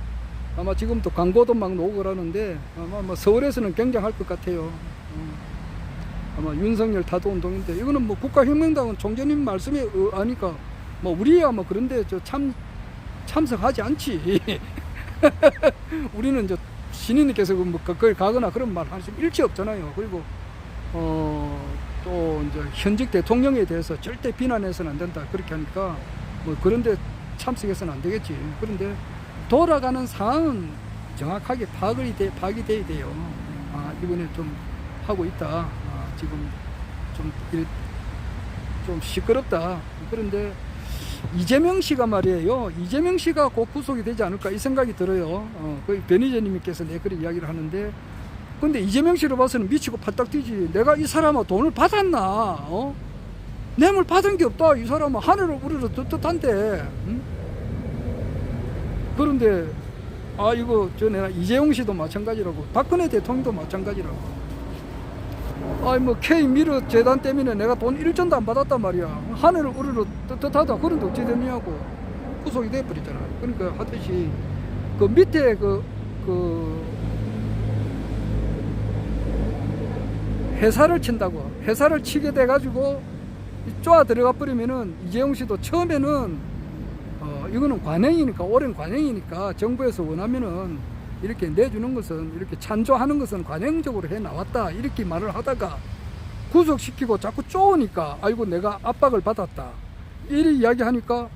아마 지금도 광고도 막 나오고 그러는데, 아마 서울에서는 굉장할 것 같아요. 아마 윤석열 타도 운동인데, 이거는 뭐 국가혁명당은 총재님 말씀에 아니까 뭐 우리야 뭐 그런데 참석하지 않지. 우리는 신인님께서 뭐 거기 가거나 그런 말 할 수 일치 없잖아요. 그리고 또 이제 현직 대통령에 대해서 절대 비난해서는 안 된다, 그렇게 하니까 뭐 그런데 참석해서는 안 되겠지. 그런데 돌아가는 상황은 정확하게 파악이 돼야 돼요. 이번에 좀 하고 있다. 지금 좀 시끄럽다. 그런데 이재명 씨가 말이에요. 이재명 씨가 곧 구속이 되지 않을까 이 생각이 들어요. 그 변희재님께서 그런 이야기를 하는데, 근데 이재명 씨로 봐서는 미치고 팔딱 뛰지. 내가 이 사람아 돈을 받았나? 뇌물 받은 게 없다. 이 사람은 하늘을 우러러 떳떳한데. 그런데 이거 내가 이재용 씨도 마찬가지라고, 박근혜 대통령도 마찬가지라고. 뭐 K미르 재단 때문에 내가 돈 1전도 안 받았단 말이야. 하늘을 우러러 떳떳하다. 그런데 어찌 됐냐고. 구속이 돼버리잖아. 그러니까 하듯이 그 밑에 회사를 친다고, 회사를 치게 돼가지고 쪼아 들어가 버리면은, 이재용 씨도 처음에는 이거는 관행이니까, 오랜 관행이니까 정부에서 원하면은 이렇게 내주는 것은, 이렇게 찬조하는 것은 관행적으로 해 나왔다, 이렇게 말을 하다가 구속시키고 자꾸 쪼으니까 아이고 내가 압박을 받았다 이리 이야기하니까,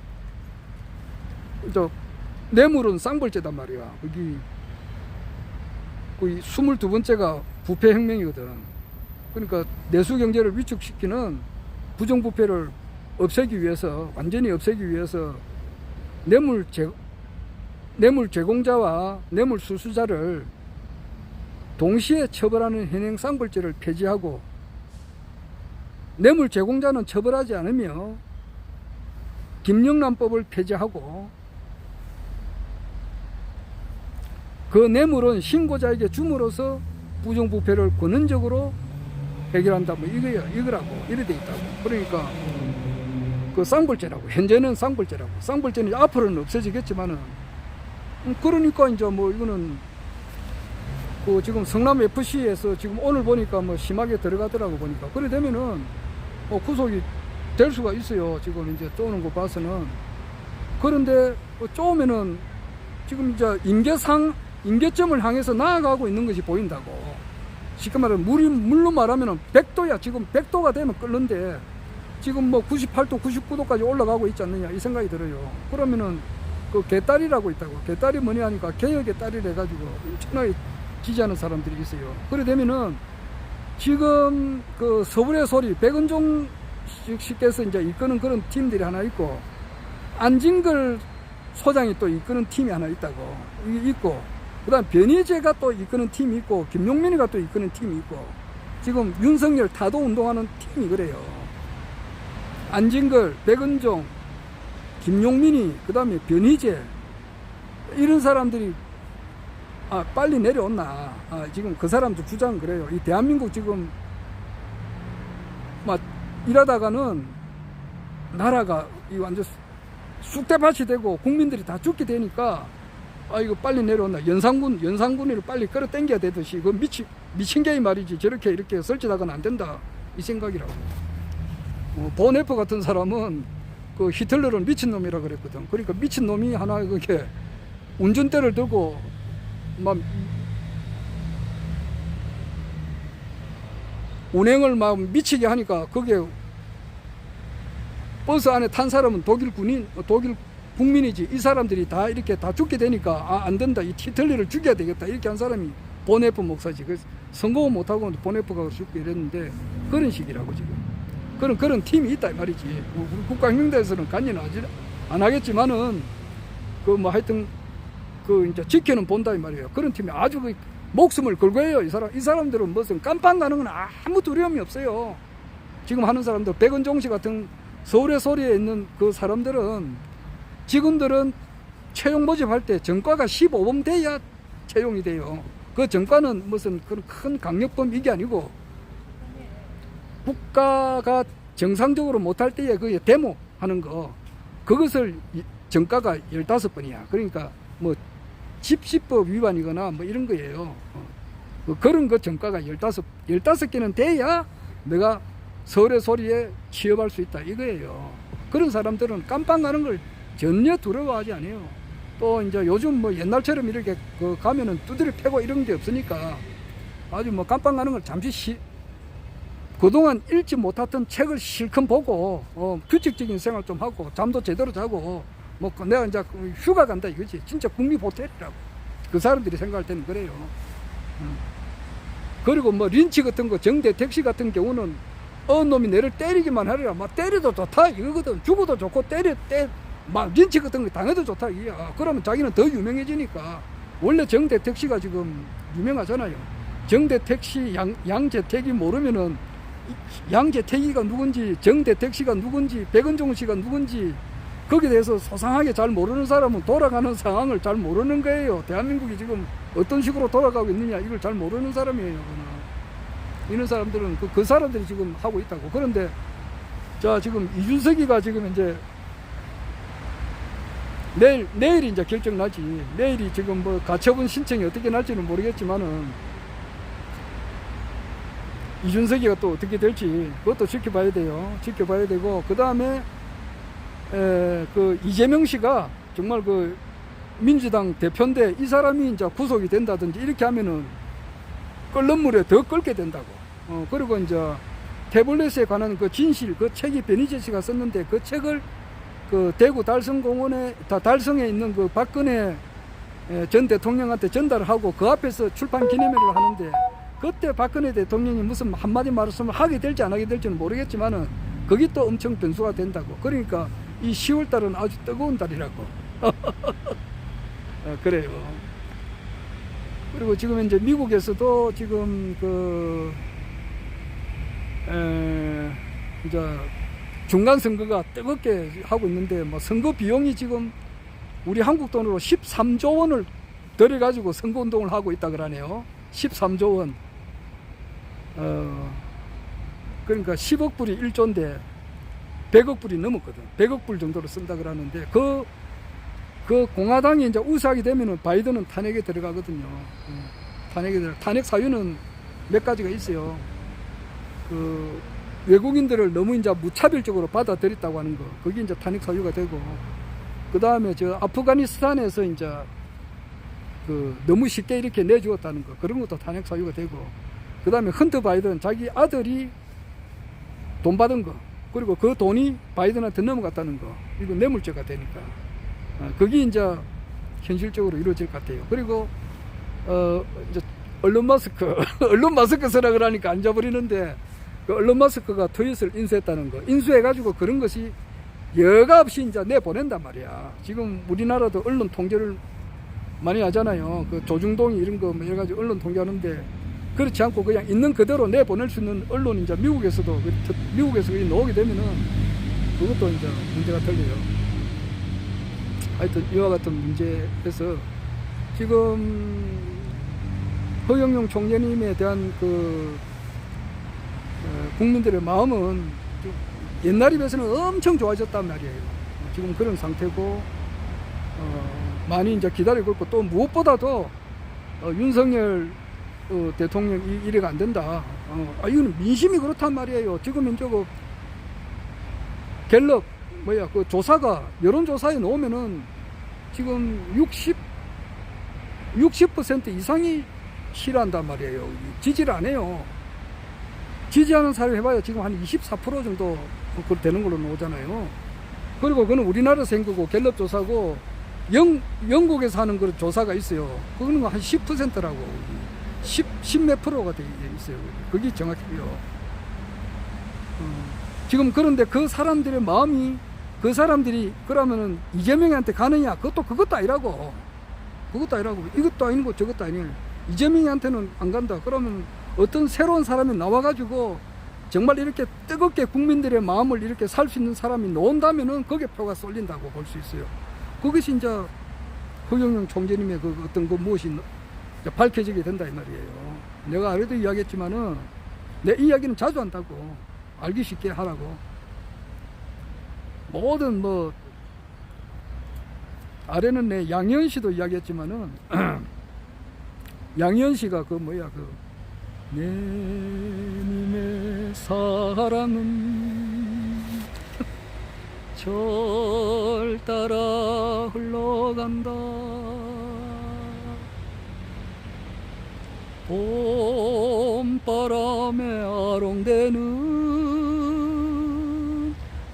뇌물은 쌍벌죄단 말이야. 거기 22번째가 부패혁명이거든. 그러니까 내수경제를 위축시키는 부정부패를 없애기 위해서, 완전히 없애기 위해서 뇌물 제공자와 뇌물 수수자를 동시에 처벌하는 현행 쌍벌죄를 폐지하고, 뇌물 제공자는 처벌하지 않으며 김영란법을 폐지하고, 그 뇌물은 신고자에게 줌으로써 부정부패를 권한적으로 해결한다, 뭐 이거라고 이래 돼 있다고. 그러니까 그 쌍벌죄라고, 현재는 쌍벌죄라고. 쌍벌죄는 앞으로는 없어지겠지만은, 그러니까 이제 뭐 이거는 그 지금 성남 FC에서 지금 오늘 보니까 뭐 심하게 들어가더라고. 보니까 그래 되면은 구속이 될 수가 있어요. 지금 이제 쪼는 거 봐서는. 그런데 쪼으면은 지금 이제 임계점을 향해서 나아가고 있는 것이 보인다고. 쉽게 말하면 물로 말하면 100도야. 지금 100도가 되면 끓는데 지금 뭐 98도, 99도까지 올라가고 있지 않느냐 이 생각이 들어요. 그러면은 그 개딸이라고 있다고. 개딸이 뭐냐 하니까 개혁의 딸이라 해가지고 엄청나게 지지하는 사람들이 있어요. 그래 되면은 지금 그 서울의 소리 백은종 씨께서 이제 이끄는 그런 팀들이 하나 있고, 안진걸 소장이 또 이끄는 팀이 하나 있다고 있고, 그다음 변희재가 또 이끄는 팀이 있고, 김용민이가 또 이끄는 팀이 있고, 지금 윤석열 타도 운동하는 팀이 그래요. 안진걸, 백은종, 김용민이, 그다음에 변희재, 이런 사람들이 빨리 내려온나. 지금 그 사람도 주장 그래요. 이 대한민국 지금 막 이러다가는 나라가 이 완전 쑥대밭이 되고 국민들이 다 죽게 되니까 이거 빨리 내려온다. 연산군을 빨리 끌어당겨야 되듯이 그 미친 개이 말이지 저렇게 이렇게 설치다가는 안 된다 이 생각이라고. 보네프 같은 사람은 그 히틀러를 미친놈이라 그랬거든. 그러니까 미친놈이 하나 그렇게 운전대를 들고 막 운행을 막 미치게 하니까 거기에 버스 안에 탄 사람은 독일 국민이지, 이 사람들이 다 이렇게 다 죽게 되니까 안 된다, 이 히틀러를 죽여야 되겠다 이렇게 한 사람이 보네프 목사지. 그래서 선거 못하고 보네프가 죽고 이랬는데 그런 식이라고 지금. 그런 팀이 있다 이 말이지. 우리 국가혁명대에서는 관여는 안 하겠지만은 그 뭐 하여튼 그 이제 지켜는 본다 이 말이에요. 그런 팀이 아주 그 목숨을 걸고 해요. 이 사람들은 무슨 깜빵 가는 건 아무 두려움이 없어요. 지금 하는 사람들, 백은종 씨 같은 서울의 소리에 있는 그 사람들은 지금들은 채용 모집할 때 전과가 15범 돼야 채용이 돼요. 그 전과는 무슨 그런 큰 강력범 이게 아니고, 국가가 정상적으로 못할 때에 그 데모 하는 거, 그것을 전과가 15번이야. 그러니까 뭐 집시법 위반이거나 뭐 이런 거예요. 그런 거 전과가 15개는 돼야 내가 서울의 소리에 취업할 수 있다 이거예요. 그런 사람들은 깜빵 가는 걸 전혀 두려워하지 않아요. 또 이제 요즘 뭐 옛날처럼 이렇게 가면은 두드려 패고 이런 게 없으니까 아주 뭐 깜빵 가는 걸 잠시 그동안 읽지 못했던 책을 실컷 보고 규칙적인 생활 좀 하고 잠도 제대로 자고 뭐 내가 이제 휴가 간다 이거지. 진짜 국립 호텔이라고 그 사람들이 생각할 때는 그래요. 그리고 뭐 린치 같은 거, 정대 택시 같은 경우는 놈이 내를 때리기만 하리라 막 때려도 좋다 이거거든. 죽어도 좋고 막 린치 같은 거 당해도 좋다 이게. 그러면 자기는 더 유명해지니까. 원래 정대 택시가 지금 유명하잖아요. 정대 택시 양재택이 모르면은 양재택이가 누군지, 정대 택시가 누군지, 백은종 씨가 누군지 거기에 대해서 소상하게 잘 모르는 사람은 돌아가는 상황을 잘 모르는 거예요. 대한민국이 지금 어떤 식으로 돌아가고 있느냐 이걸 잘 모르는 사람이에요. 이런 사람들은 그 사람들이 지금 하고 있다고. 그런데 자 지금 이준석이가 지금 이제 내일이 이제 결정 나지. 내일이 지금 뭐 가처분 신청이 어떻게 날지는 모르겠지만은 이준석이가 또 어떻게 될지 그것도 지켜봐야 돼요. 지켜봐야 되고, 그 다음에 그 이재명 씨가 정말 그 민주당 대표인데 이 사람이 이제 구속이 된다든지 이렇게 하면은 끓는 물에 더 끓게 된다고. 그리고 이제 태블릿에 관한 그 진실, 그 책이 변희재 씨가 썼는데 그 책을 그 대구 달성에 있는 그 박근혜 전 대통령한테 전달하고 그 앞에서 출판 기념회를 하는데, 그때 박근혜 대통령이 무슨 한마디 말씀을 하게 될지 안 하게 될지는 모르겠지만은 그게 또 엄청 변수가 된다고. 그러니까 이 10월 달은 아주 뜨거운 달이라고. 그래요. 그리고 지금 이제 미국에서도 지금 이제 중간 선거가 뜨겁게 하고 있는데, 뭐 선거 비용이 지금 우리 한국 돈으로 13조 원을 들여가지고 선거 운동을 하고 있다 그러네요. 13조 원. 그러니까 10억 불이 1조인데 100억 불이 넘었거든. 100억 불 정도로 쓴다 그러는데 그 공화당이 이제 우세하게 되면은 바이든은 탄핵에 들어가거든요. 탄핵 사유는 몇 가지가 있어요. 그 외국인들을 너무 이제 무차별적으로 받아들였다고 하는 거, 그게 이제 탄핵 사유가 되고, 그 다음에 저 아프가니스탄에서 이제 그 너무 쉽게 이렇게 내주었다는 거, 그런 것도 탄핵 사유가 되고, 그 다음에 헌터 바이든 자기 아들이 돈 받은 거, 그리고 그 돈이 바이든한테 넘어갔다는 거, 이거 뇌물죄가 되니까. 그게 이제 현실적으로 이루어질 것 같아요. 그리고 이제 언론 마스크 언론 마스크 쓰라 그러니까 앉아버리는데, 그 언론 마스크가 트윗을 인수했다는 거, 인수해가지고 그런 것이 여과 없이 이제 내보낸단 말이야. 지금 우리나라도 언론 통제를 많이 하잖아요. 그 조중동이 이런 거 여러 가지 언론 통제하는데, 그렇지 않고 그냥 있는 그대로 내보낼 수 있는 언론이 이제 미국에서도, 미국에서 나오게 되면은 그것도 이제 문제가 틀려요. 하여튼 이와 같은 문제에서 지금 허경영 총재님에 대한 국민들의 마음은 옛날에 비해서는 엄청 좋아졌단 말이에요. 지금 그런 상태고, 많이 이제 기다리고 있고, 또 무엇보다도 윤석열 대통령 이래가 안 된다. 이거는 민심이 그렇단 말이에요. 지금 이제 갤럽 그 조사가, 여론조사에 나오면은 지금 60% 이상이 싫어한단 말이에요. 지지를 안 해요. 지지하는 사람 해봐야 지금 한 24% 정도 되는 걸로 나오잖아요. 그리고 그거는 우리나라에서 한 거고, 갤럽 조사고, 영국에서 하는 그런 조사가 있어요. 그거는 한 10%라고. 10 몇 프로가 돼 있어요. 그게 정확해요. 지금 그런데 그 사람들의 마음이, 그 사람들이 그러면은 이재명한테 가느냐? 그것도 아니라고. 그것도 아니라고. 이것도 아니고 저것도 아니에요. 이재명한테는 안 간다. 그러면 어떤 새로운 사람이 나와가지고 정말 이렇게 뜨겁게 국민들의 마음을 이렇게 살 수 있는 사람이 나온다면은 거기에 표가 쏠린다고 볼 수 있어요. 그것이 이제 허경영 총재님의 어떤 무엇이 밝혀지게 된다 이 말이에요. 내가 아래도 이야기했지만은 내 이야기는 자주 한다고. 알기 쉽게 하라고. 모든 아래는 내 양희연 씨도 이야기했지만은 양희연 씨가 내 님의 사랑은 절 따라 흘러간다. 봄바람에 아롱대는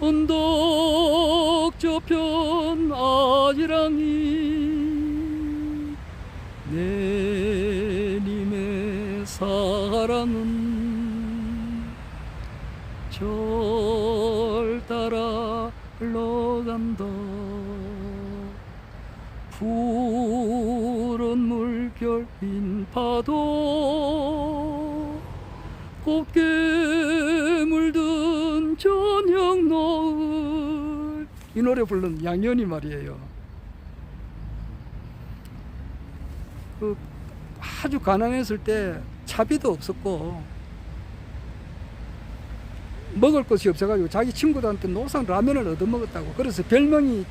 언덕 저편 아지랑이 내 님의 사랑은 절 따라 흘러간다. 푸른 물결 흰 파도 곱게 물든 저녁 노을, 이 노래 부른 양현이 말이에요. 아주 가난했을 때 차비도 없었고 먹을 것이 없어가지고 자기 친구들한테 노상 라면을 얻어먹었다고. 그래서 별명이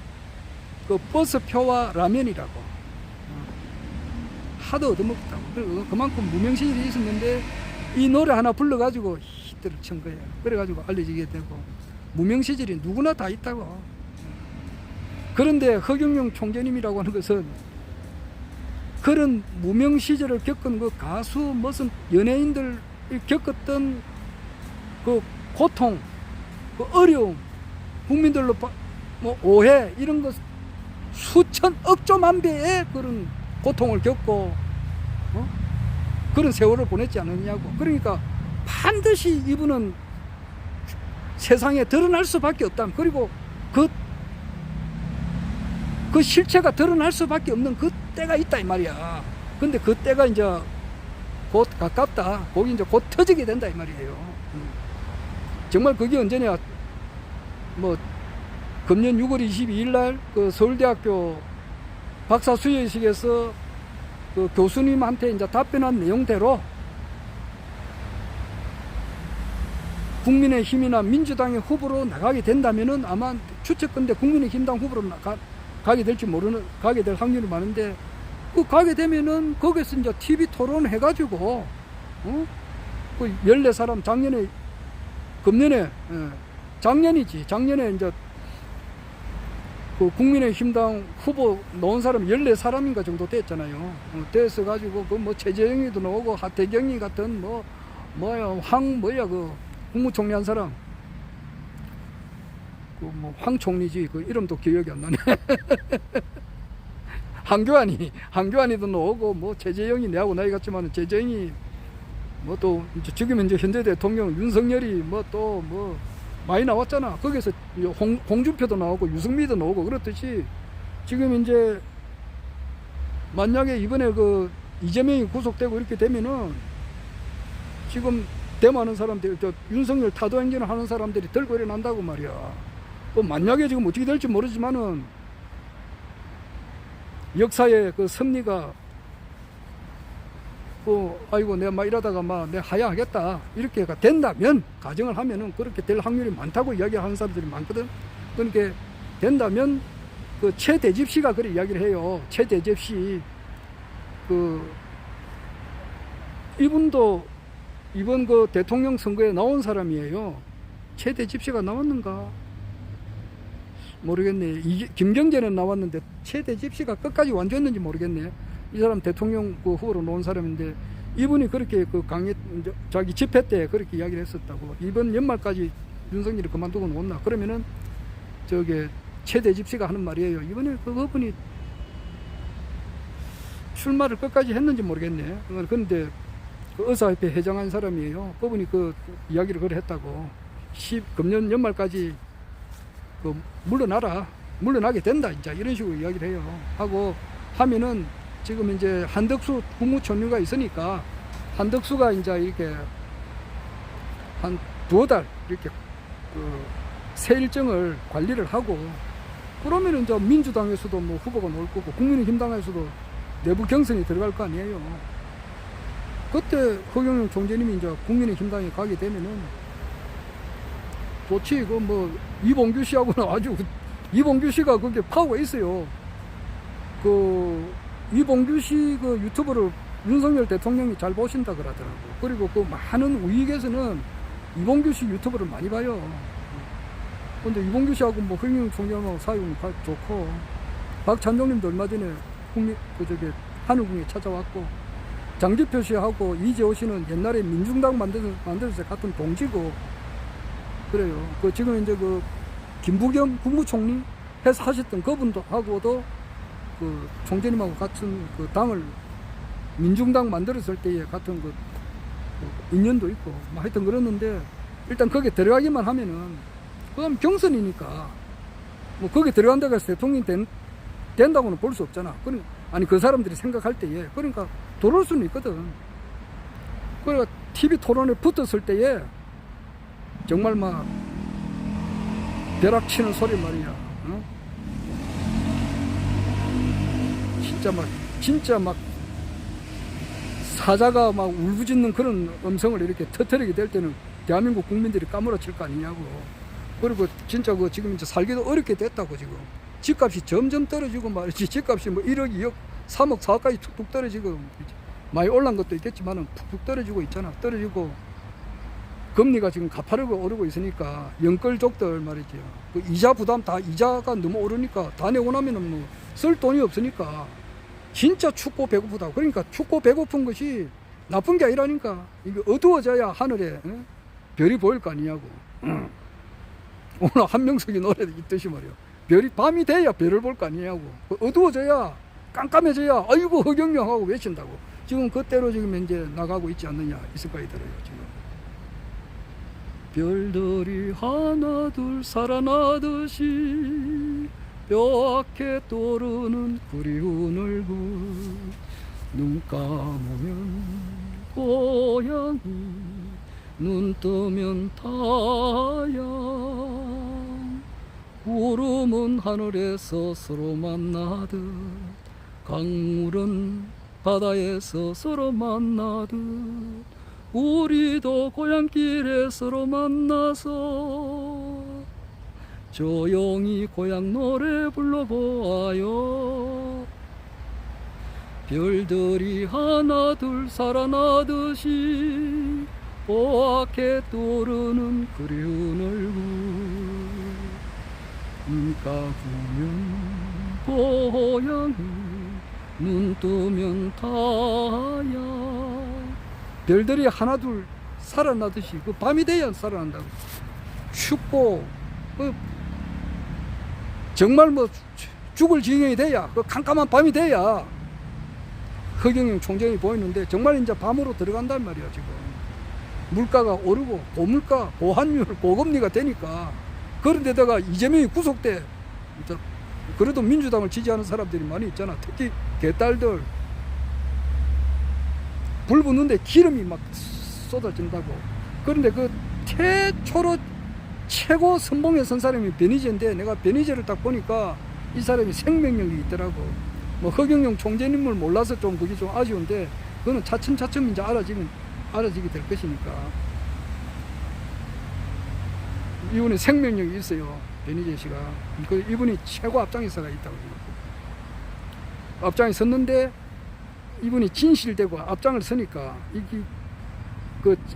버스표와 라면이라고. 하도 얻어먹었다고. 그리고 그만큼 무명시절이 있었는데 이 노래 하나 불러가지고 히트를 친 거예요. 그래가지고 알려지게 되고, 무명시절이 누구나 다 있다고. 그런데 허경영 총재님이라고 하는 것은 그런 무명시절을 겪은 그 가수, 무슨 연예인들 겪었던 그 고통, 그 어려움, 국민들로 오해, 이런 것 수천 억조만 배의 그런 고통을 겪고 그런 세월을 보냈지 않느냐고. 그러니까 반드시 이분은 세상에 드러날 수밖에 없다. 그리고 그 실체가 드러날 수밖에 없는 그 때가 있다 이 말이야. 근데 그 때가 이제 곧 가깝다. 거기 이제 곧 터지게 된다 이 말이에요. 정말 그게 언제냐? 금년 6월 22일 날 그 서울대학교 박사 수여식에서 그 교수님한테 이제 답변한 내용대로 국민의힘이나 민주당의 후보로 나가게 된다면은 아마 추측컨대 국민의힘당 후보로 가게 될 확률이 많은데, 그 가게 되면은 거기서 이제 TV 토론 해가지고, 그 14사람 작년에 이제 그 국민의힘당 후보 나온 사람 14사람인가 정도 됐잖아요. 됐어가지고 최재형이도 나오고 하태경이 같은 그 국무총리 한 사람, 그 뭐 황총리지 그 이름도 기억이 안 나네. 한교안이도 나오고 뭐 최재형이 내하고 나이 같지만 최재형이 뭐 또 지금 현재 대통령 윤석열이 뭐 또 뭐 많이 나왔잖아. 거기서 홍준표도 나오고 유승민도 나오고 그렇듯이 지금 이제 만약에 이번에 그 이재명이 구속되고 이렇게 되면은 지금 대모하는 사람들, 윤석열 타도 행진을 하는 사람들이 들고 일어난다고 말이야. 그 만약에 지금 어떻게 될지 모르지만은 역사의 그 섭리가 아이고 내가 막 이러다가 막 내가 하야하겠다 이렇게 된다면, 가정을 하면은 그렇게 될 확률이 많다고 이야기하는 사람들이 많거든. 그러니까 된다면 그 최대집 씨가 그래 이야기를 해요. 최대집 씨 이분도 이번 그 대통령 선거에 나온 사람이에요. 최대집 씨가 나왔는가 모르겠네. 김경재는 나왔는데 최대집 씨가 끝까지 완주했는지 모르겠네. 이 사람 대통령 그 후보로 나온 사람인데 이분이 그렇게 그 자기 집회 때 그렇게 이야기를 했었다고. 이번 연말까지 윤석열이 그만두고 놓았나. 그러면은 저게 최대집 씨가 하는 말이에요. 이번에 그분이 출마를 끝까지 했는지 모르겠네. 그런데 그 의사협회 회장한 사람이에요. 그분이 그 이야기를 그래 했다고. 금년 연말까지 그 물러나게 된다 이제 이런 식으로 이야기를 해요. 하고 하면은 지금 이제 한덕수 국무총리가 있으니까 한덕수가 이제 이렇게 한 두어 달 이렇게 그 새 일정을 관리를 하고 그러면은 이제 민주당에서도 뭐 후보가 나올 거고 국민의힘당에서도 내부 경선이 들어갈 거 아니에요. 그때 허경영 총재님이 이제 국민의힘당에 가게 되면은 좋지. 그 뭐 이봉규 씨하고는 아주 이봉규 씨가 그게 파워가 있어요. 그 이봉규 씨 그 유튜브를 윤석열 대통령이 잘 보신다 그러더라고. 그리고 그 많은 우익에서는 이봉규 씨 유튜브를 많이 봐요. 근데 이봉규 씨하고 뭐 허경영 총재하고 사이는 좋고 박찬종님도 얼마 전에 하늘궁에 찾아왔고 장기표 씨하고 이재호 씨는 옛날에 민중당 만들어서 같은 동지고 그래요. 그 지금 이제 그 김부겸 국무총리 해서 하셨던 그분도 하고도 그 총재님하고 같은 그 당을 민중당 만들었을 때에 같은 그 인연도 있고 뭐 하여튼 그랬는데 일단 거기에 들어가기만 하면은 그럼 경선이니까 뭐 거기에 들어간다고 해서 대통령이 된다고는 볼 수 없잖아. 아니 그 사람들이 생각할 때에 그러니까 돌아올 수는 있거든. 그러니까 TV 토론에 붙었을 때에 정말 막 벼락치는 소리 말이야. 어? 진짜 막 사자가 막 울부짖는 그런 음성을 이렇게 터뜨리게 될 때는 대한민국 국민들이 까무러칠 거 아니냐고. 그리고 진짜 그 지금 이제 살기도 어렵게 됐다고. 지금 집값이 점점 떨어지고 말이지. 집값이 뭐 1억, 2억, 3억, 4억까지 툭툭 떨어지고 많이 올라간 것도 있겠지만은 툭툭 떨어지고 있잖아. 떨어지고 금리가 지금 가파르고 오르고 있으니까 연끌족들 말이죠. 그 이자 부담 이자가 너무 오르니까 다 내고 나면은 뭐 쓸 돈이 없으니까 진짜 춥고 배고프다. 그러니까 춥고 배고픈 것이 나쁜 게 아니라니까. 이게 어두워져야 하늘에 별이 보일 거 아니냐고. 오늘 한명석이 노래도 있듯이 말이야. 밤이 돼야 별을 볼 거 아니냐고. 어두워져야 깜깜해져야 아이고 허경영 하고 외친다고. 지금 그때로 지금 이제 나가고 있지 않느냐 이 생각이 들어요. 지금 별들이 하나 둘 살아나듯이 뼈아게 떠오르는 그리운 얼굴 눈 감으면 고향이 눈 뜨면 타양 구름은 하늘에서 서로 만나듯 강물은 바다에서 서로 만나듯 우리도 고향길에 서로 만나서 조용히 고향 노래 불러보아요. 별들이 하나 둘 살아나듯이 뽀얗게 떠오르는 그리운 얼굴 눈 감으면 고향이 눈 뜨면 타야. 별들이 하나 둘 살아나듯이 그 밤이 돼야 살아난다고. 춥고 정말 뭐 죽을 지경이 돼야, 그 캄캄한 밤이 돼야 허경영 총장이 보이는데 정말 이제 밤으로 들어간단 말이야. 지금 물가가 오르고 고물가, 고환율, 고금리가 되니까, 그런데다가 이재명이 구속돼. 그래도 민주당을 지지하는 사람들이 많이 있잖아. 특히 개딸들. 불 붙는데 기름이 막 쏟아진다고. 그런데 그 최초로 최고 선봉에 선 사람이 변희재인데, 내가 변희재를 딱 보니까 이 사람이 생명력이 있더라고. 뭐 허경영 총재님을 몰라서 좀 그게 좀 아쉬운데, 그거는 차츰차츰 이제 알아지게 될 것이니까. 이분이 생명력이 있어요. 변희재 씨가. 이분이 최고 앞장에서가 있다고. 앞장에 섰는데 이분이 진실되고 앞장을 서니까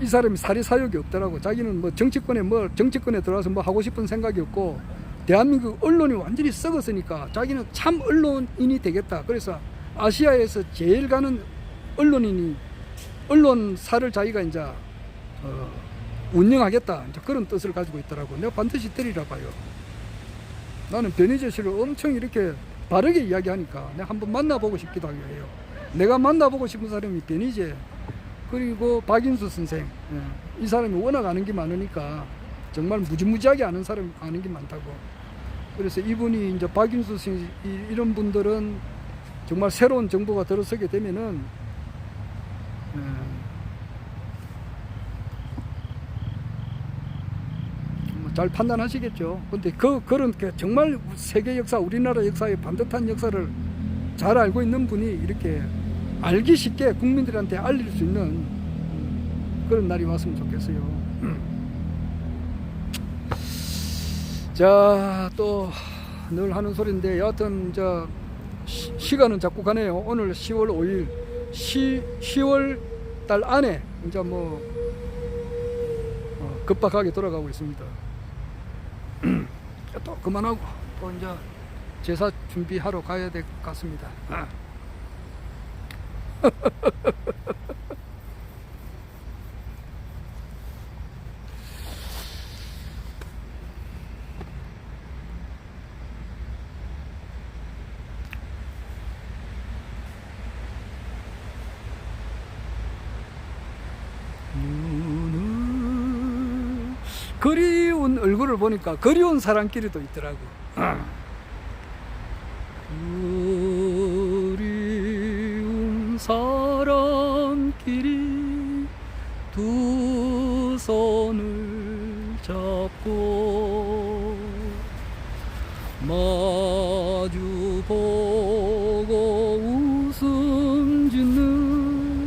이 사람이 사리 사욕이 없더라고. 자기는 뭐 정치권에 들어와서 뭐 하고 싶은 생각이 없고, 대한민국 언론이 완전히 썩었으니까 자기는 참 언론인이 되겠다. 그래서 아시아에서 제일 가는 언론사를 자기가 이제 운영하겠다, 이제 그런 뜻을 가지고 있더라고. 내가 반드시 때리라 봐요. 나는 변희재 씨를 엄청 이렇게 바르게 이야기하니까 내가 한번 만나보고 싶기도 해요. 내가 만나보고 싶은 사람이 변희재, 그리고 박인수 선생. 이 사람이 워낙 아는 게 많으니까, 정말 무지무지하게 아는 게 많다고. 그래서 이분이 이제 박인수 선생, 이런 분들은 정말 새로운 정부가 들어서게 되면은 잘 판단하시겠죠. 근데 그런 정말 세계 역사, 우리나라 역사의 반듯한 역사를 잘 알고 있는 분이 이렇게 알기 쉽게 국민들한테 알릴 수 있는 그런 날이 왔으면 좋겠어요. 자, 또 늘 하는 소리인데, 여하튼 시간은 자꾸 가네요. 오늘 10월 5일 10월 달 안에 이제 뭐 급박하게 돌아가고 있습니다. 또 그만하고 또 이제 제사 준비하러 가야 될 것 같습니다. 그리운 얼굴을 보니까 그리운 사람끼리도 있더라고. 그리운 사람끼리 두 손을 잡고 마주보고 웃음 짓는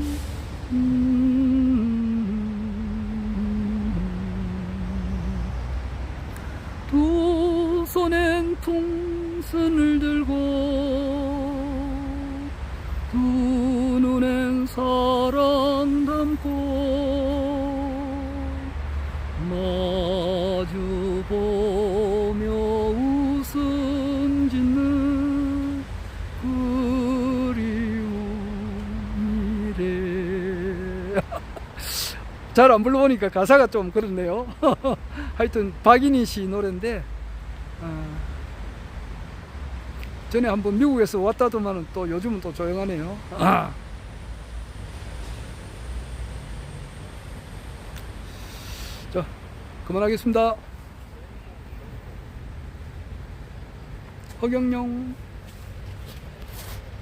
두 손엔 풍선을 들고 두 눈엔 사랑 담고 마주보며 웃음 짓는 그리움이래. 잘 안 불러보니까 가사가 좀 그렇네요. 하여튼 박인희 씨 노래인데, 전에 한번 미국에서 왔다더만은 또 요즘은 또 조용하네요. 자, 그만하겠습니다. 허경영.